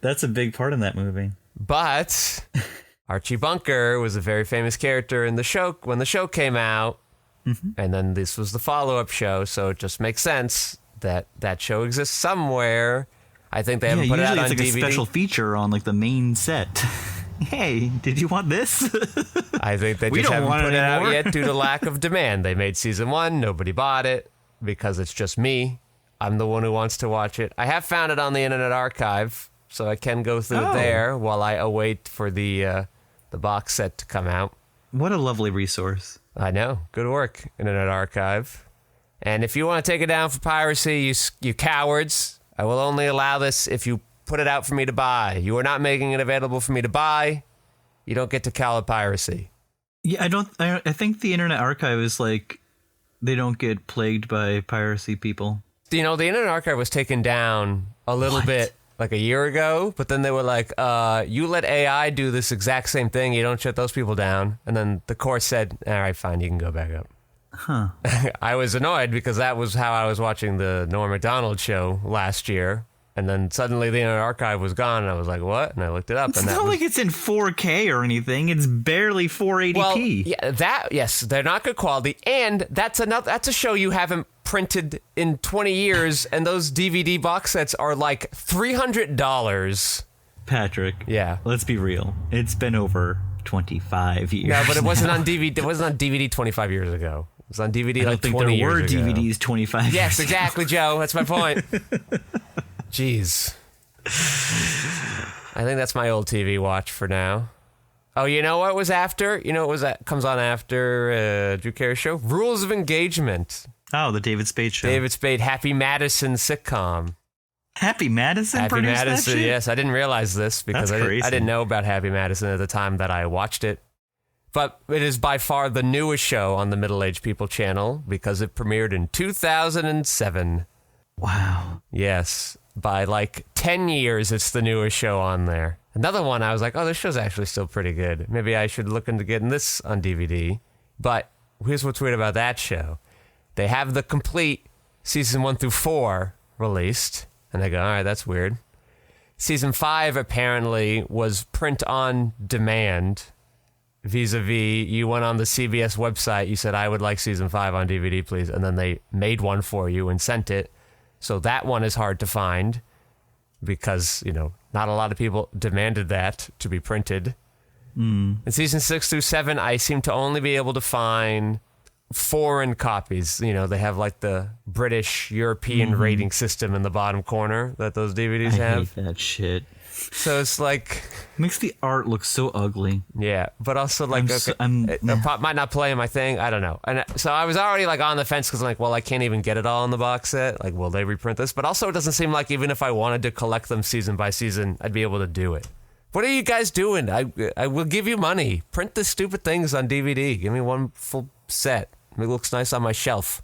That's a big part in that movie. But... Archie Bunker was a very famous character in the show when the show came out, and then this was the follow-up show, so it just makes sense that that show exists somewhere. I think they haven't put it out on DVD. Usually it's like a special feature on like the main set. Hey, did you want this? I think they just haven't put it out yet due to lack of demand. They made season 1, nobody bought it because it's just me. I'm the one who wants to watch it. I have found it on the Internet Archive, so I can go through it there while I await for the box set to come out. What a lovely resource. I know. Good work, Internet Archive. And if you want to take it down for piracy, you cowards, I will only allow this if you put it out for me to buy. You are not making it available for me to buy. You don't get to call it piracy. Yeah, I think the Internet Archive is like, they don't get plagued by piracy people. You know, the Internet Archive was taken down a little bit like a year ago, but then they were like, you let AI do this exact same thing, you don't shut those people down. And then the court said, all right, fine, you can go back up. Huh. I was annoyed because that was how I was watching the Norm Macdonald show last year. And then suddenly the Internet Archive was gone, and I was like, what? And I looked it up. It's not like it's in 4K or anything. It's barely 480p. Well, yeah, yes, they're not good quality. And that's a show you haven't printed in 20 years, and those DVD box sets are like $300. Patrick. Yeah. Let's be real. It's been over 25 years. No, but it wasn't on DVD. It wasn't on DVD 25 years ago. It was on DVD like 20 years ago. I don't think there were DVDs 25 years ago. Yes, exactly, Joe. That's my point. Jeez. I think that's my old TV watch for now. Oh, you know what was after? You know what was that comes on after Drew Carey show? Rules of Engagement. Oh, the David Spade show. David Spade, Happy Madison sitcom. Happy Madison Happy produced Madison, that shit? yes. I didn't realize this because I didn't know about Happy Madison at the time that I watched it. But it is by far the newest show on the Middle Aged People channel because it premiered in 2007. Wow. Yes. by like 10 years, it's the newest show on there. Another one, I was like, oh, this show's actually still pretty good. Maybe I should look into getting this on DVD. But here's what's weird about that show. They have the complete season 1 through 4 released. And I go, all right, that's weird. Season 5 apparently was print on demand. Vis-a-vis, you went on the CBS website, you said, I would like season 5 on DVD, please. And then they made one for you and sent it. So that one is hard to find because, not a lot of people demanded that to be printed. In season 6 through 7, I seem to only be able to find foreign copies. They have like the British European rating system in the bottom corner that those DVDs have. I hate that shit. So it's like... Makes the art look so ugly. Yeah, but also like, it might not play in my thing. I don't know. And so I was already like on the fence because I'm like, well, I can't even get it all in the box set. Like, will they reprint this? But also it doesn't seem like even if I wanted to collect them season by season, I'd be able to do it. What are you guys doing? I will give you money. Print the stupid things on DVD. Give me one full set. It looks nice on my shelf.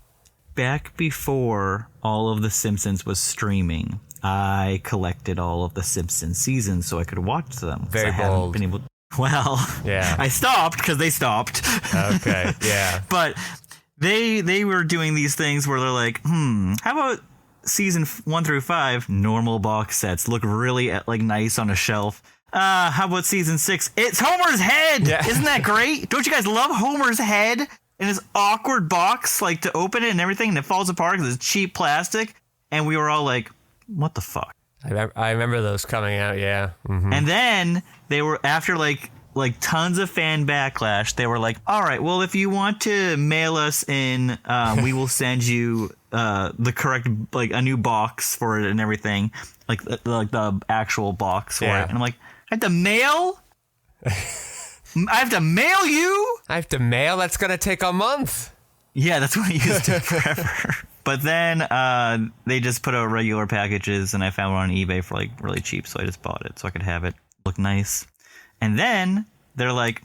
Back before all of The Simpsons was streaming, I collected all of the Simpsons seasons so I could watch them. Very I bold. Haven't been able. Well, yeah. I stopped because they stopped. Okay, yeah. But they were doing these things where they're like, how about season 1 through 5 normal box sets look really like nice on a shelf? How about season 6? It's Homer's head. Yeah. Isn't that great? Don't you guys love Homer's head in his awkward box, like to open it and everything, and it falls apart because it's cheap plastic? And we were all like, what the fuck? I remember those coming out, yeah. Mm-hmm. And then they were, after like tons of fan backlash, they were like, all right, well, if you want to mail us in, we will send you the correct, like a new box for it and everything, like the actual box for it. And I'm like, I have to mail? I have to mail you? I have to mail? That's going to take a month. Yeah, that's what it used to forever. But then they just put out regular packages, and I found one on eBay for like really cheap, so I just bought it so I could have it look nice. And then they're like,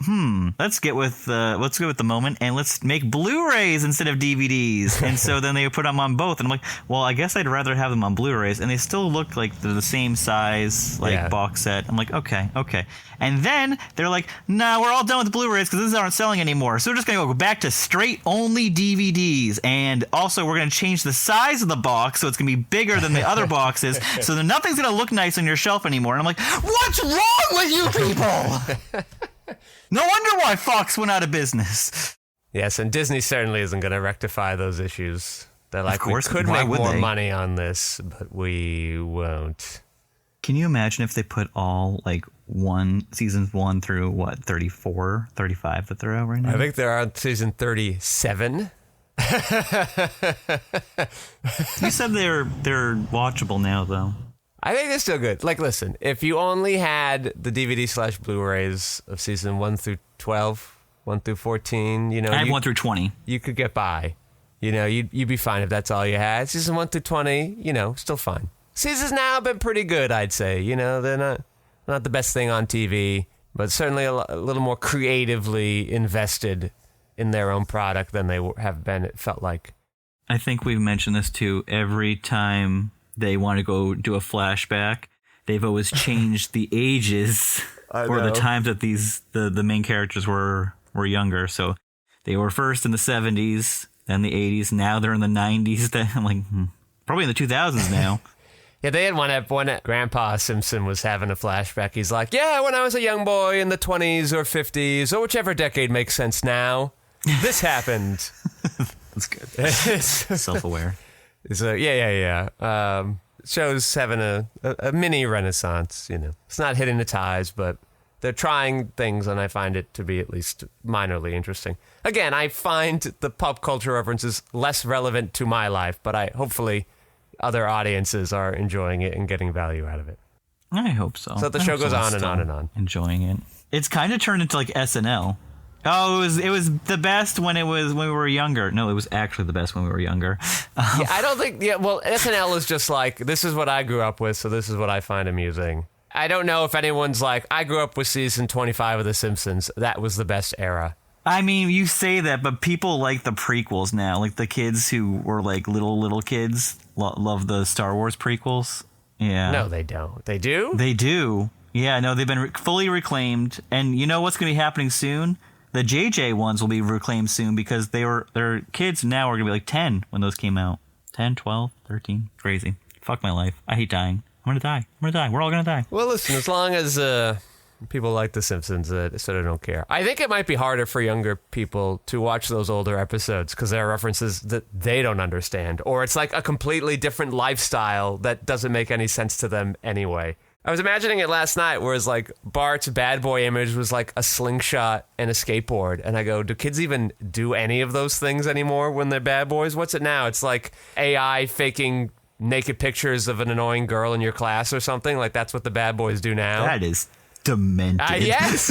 let's get with the moment, and let's make Blu-rays instead of DVDs. And so then they put them on both, and I'm like, well, I guess I'd rather have them on Blu-rays, and they still look like they're the same size, box set. I'm like, okay. And then they're like, no, we're all done with the Blu-rays because these aren't selling anymore. So we're just going to go back to straight only DVDs. And also we're going to change the size of the box so it's going to be bigger than the other boxes. So then nothing's going to look nice on your shelf anymore. And I'm like, what's wrong with you people? No wonder why Fox went out of business. Yes, and Disney certainly isn't going to rectify those issues. They're like, of course, we could make more money on this, but we won't. Can you imagine if they put all like seasons 1 through 34, 35 that they're out right now? I think they're on season 37. You said they're watchable now, though. I think they're still good. Like, listen, if you only had the DVD/Blu-rays of season 1 through 12, 1 through 14, I have 1 through 20. You could get by. You'd be fine if that's all you had. Season 1 through 20, still fine. Seasons now have been pretty good, I'd say. They're not the best thing on TV, but certainly a little more creatively invested in their own product than they have been, it felt like. I think we've mentioned this too. Every time they want to go do a flashback, they've always changed the ages or the times that the main characters were younger. So they were first in the 70s, then the 80s, now they're in the 90s. Then I'm like, probably in the 2000s now. Yeah, they had one Grandpa Simpson was having a flashback. He's like, yeah, when I was a young boy in the 20s or 50s or whichever decade makes sense now, this happened. That's good. Self-aware. So, yeah. Show's having a mini renaissance, It's not hitting the ties, but they're trying things, and I find it to be at least minorly interesting. Again, I find the pop culture references less relevant to my life, but hopefully other audiences are enjoying it and getting value out of it. I hope so. So the show goes on and on and on. Enjoying it. It's kind of turned into like SNL. Oh, it was the best when we were younger. No, it was actually the best when we were younger. Yeah, I don't think. Yeah, well, SNL is just like, this is what I grew up with, so this is what I find amusing. I don't know if anyone's like, I grew up with season 25 of The Simpsons. That was the best era. I mean, you say that, but people like the prequels now. Like the kids who were like little kids love the Star Wars prequels. Yeah. No, they don't. They do? They do. Yeah, no, they've been fully reclaimed. And you know what's going to be happening soon? The JJ ones will be reclaimed soon because their kids now are going to be like 10 when those came out. 10, 12, 13. Crazy. Fuck my life. I hate dying. I'm going to die. We're all going to die. Well, listen, as long as people like The Simpsons, so I don't care. I think it might be harder for younger people to watch those older episodes because there are references that they don't understand. Or it's like a completely different lifestyle that doesn't make any sense to them anyway. I was imagining it last night, whereas like Bart's bad boy image was like a slingshot and a skateboard. And I go, do kids even do any of those things anymore when they're bad boys? What's it now? It's like AI faking naked pictures of an annoying girl in your class or something. Like that's what the bad boys do now. That is demented. Yes.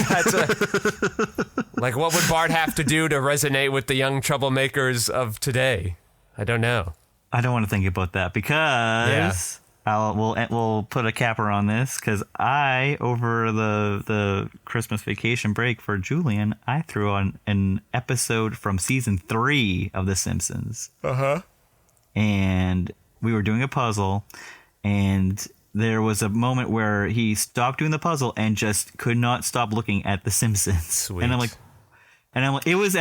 Like what would Bart have to do to resonate with the young troublemakers of today? I don't know. I don't want to think about that because... We'll put a capper on this because over the Christmas vacation break for Julian, I threw on an episode from season 3 of The Simpsons. And we were doing a puzzle, and there was a moment where he stopped doing the puzzle and just could not stop looking at The Simpsons. Sweet. And I'm like, it was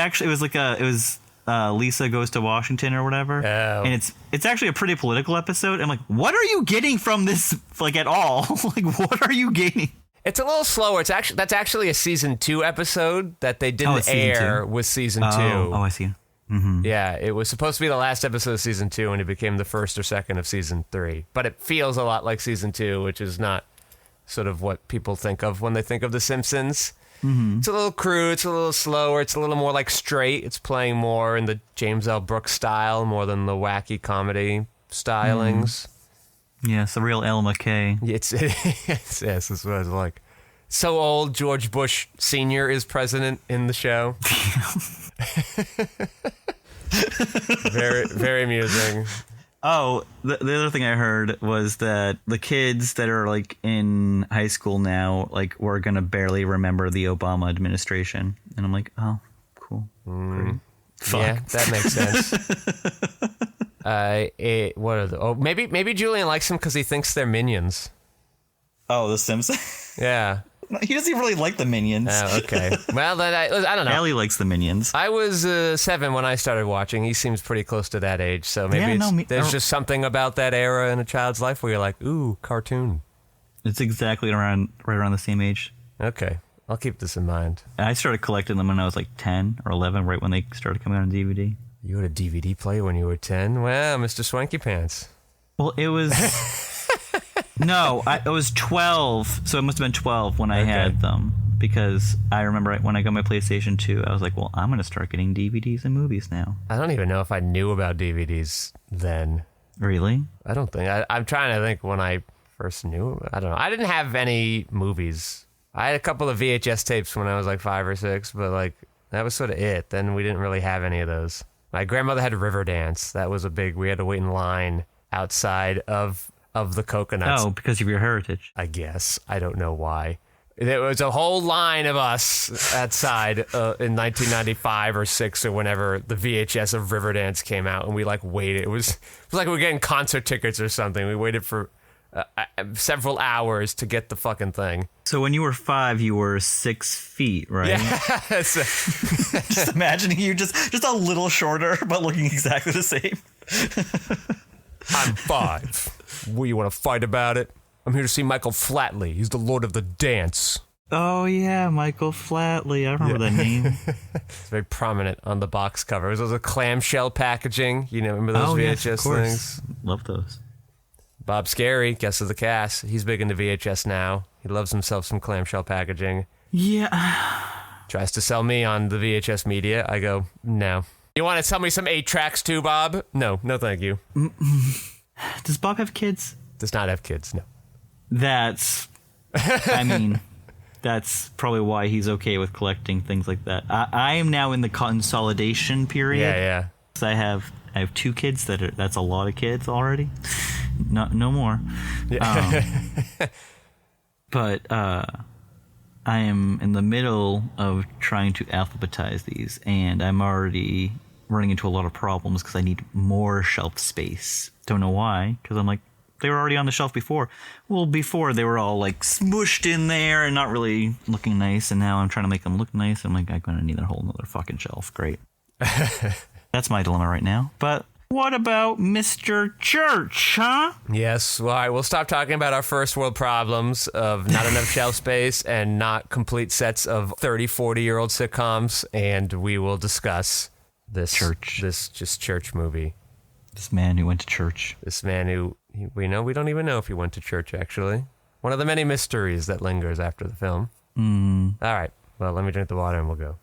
Lisa Goes to Washington or whatever. Oh. And it's actually a pretty political episode. I'm like, what are you getting from this, like, at all? Like, what are you gaining? It's a little slower. That's actually a season 2 episode that they didn't air with season 2. Oh, I see. Mm-hmm. Yeah, it was supposed to be the last episode of season 2, and it became the first or second of season 3. But it feels a lot like season 2, which is not sort of what people think of when they think of The Simpsons. Mm-hmm. It's a little crude, it's a little slower, it's a little more like straight. It's playing more in the James L. Brooks style more than the wacky comedy stylings. Yeah, it's the real El McKay. Yes, that's what it's like. So old, George Bush Sr. is president in the show. Very, very amusing. Oh, the other thing I heard was that the kids that are like in high school now, like, we're going to barely remember the Obama administration. And I'm like, oh, cool. Great. Fuck. Yeah, that makes sense. What are the? Oh, maybe Julian likes them because he thinks they're minions. Oh, the Simpsons? Yeah. He doesn't really like the Minions. Oh, okay. Well, then I don't know. Allie likes the Minions. I was 7 when I started watching. He seems pretty close to that age, so maybe there's just something about that era in a child's life where you're like, ooh, cartoon. It's exactly right around the same age. Okay, I'll keep this in mind. I started collecting them when I was like 10 or 11, right when they started coming out on DVD. You had a DVD player when you were 10? Wow, Mr. Swanky Pants. Well, it was... No, it was 12, so it must have been 12 when I had them, because I remember when I got my PlayStation 2, I was like, well, I'm going to start getting DVDs and movies now. I don't even know if I knew about DVDs then. Really? I don't think. I'm trying to think when I first knew. I don't know. I didn't have any movies. I had a couple of VHS tapes when I was like 5 or 6, but like that was sort of it. Then we didn't really have any of those. My grandmother had Riverdance. That was we had to wait in line outside of the Coconuts. Oh, because of your heritage. I guess. I don't know why. There was a whole line of us outside in 1995 or 6 or whenever the VHS of Riverdance came out, and we like waited. It was like we were getting concert tickets or something. We waited for several hours to get the fucking thing. So when you were 5, you were 6 feet, right? Yeah. Just imagining you just a little shorter, but looking exactly the same. I'm 5. What, you want to fight about it? I'm here to see Michael Flatley. He's the Lord of the Dance. Oh, yeah, Michael Flatley. I remember that name. It's very prominent on the box cover. It was a clamshell packaging. You know, remember those VHS yes, of course. things? Love those. Bob Scary, guest of the cast. He's big into VHS now. He loves himself some clamshell packaging. Yeah. Tries to sell me on the VHS media. I go, no. You want to sell me some 8 tracks too, Bob? No, thank you. Does Bob have kids? Does not have kids, no. That's probably why he's okay with collecting things like that. I am now in the consolidation period. Yeah. So I have 2 kids that's a lot of kids already. No more. Yeah. But I am in the middle of trying to alphabetize these, and I'm already running into a lot of problems because I need more shelf space. Don't know why, because I'm like They were already on the shelf before. Well, before they were all like smushed in there and not really looking nice. And now I'm trying to make them look nice. I'm like, I'm going to need a whole nother fucking shelf. Great. That's my dilemma right now. But what about Mr. Church, huh? Yes, well, all right, we'll stop talking about our first world problems of not enough shelf space and not complete sets of 30, 40-year-old sitcoms, and we will discuss this church movie. This man who went to church. This man who, we don't even know if he went to church, actually. One of the many mysteries that lingers after the film. All right, well, let me drink the water and we'll go.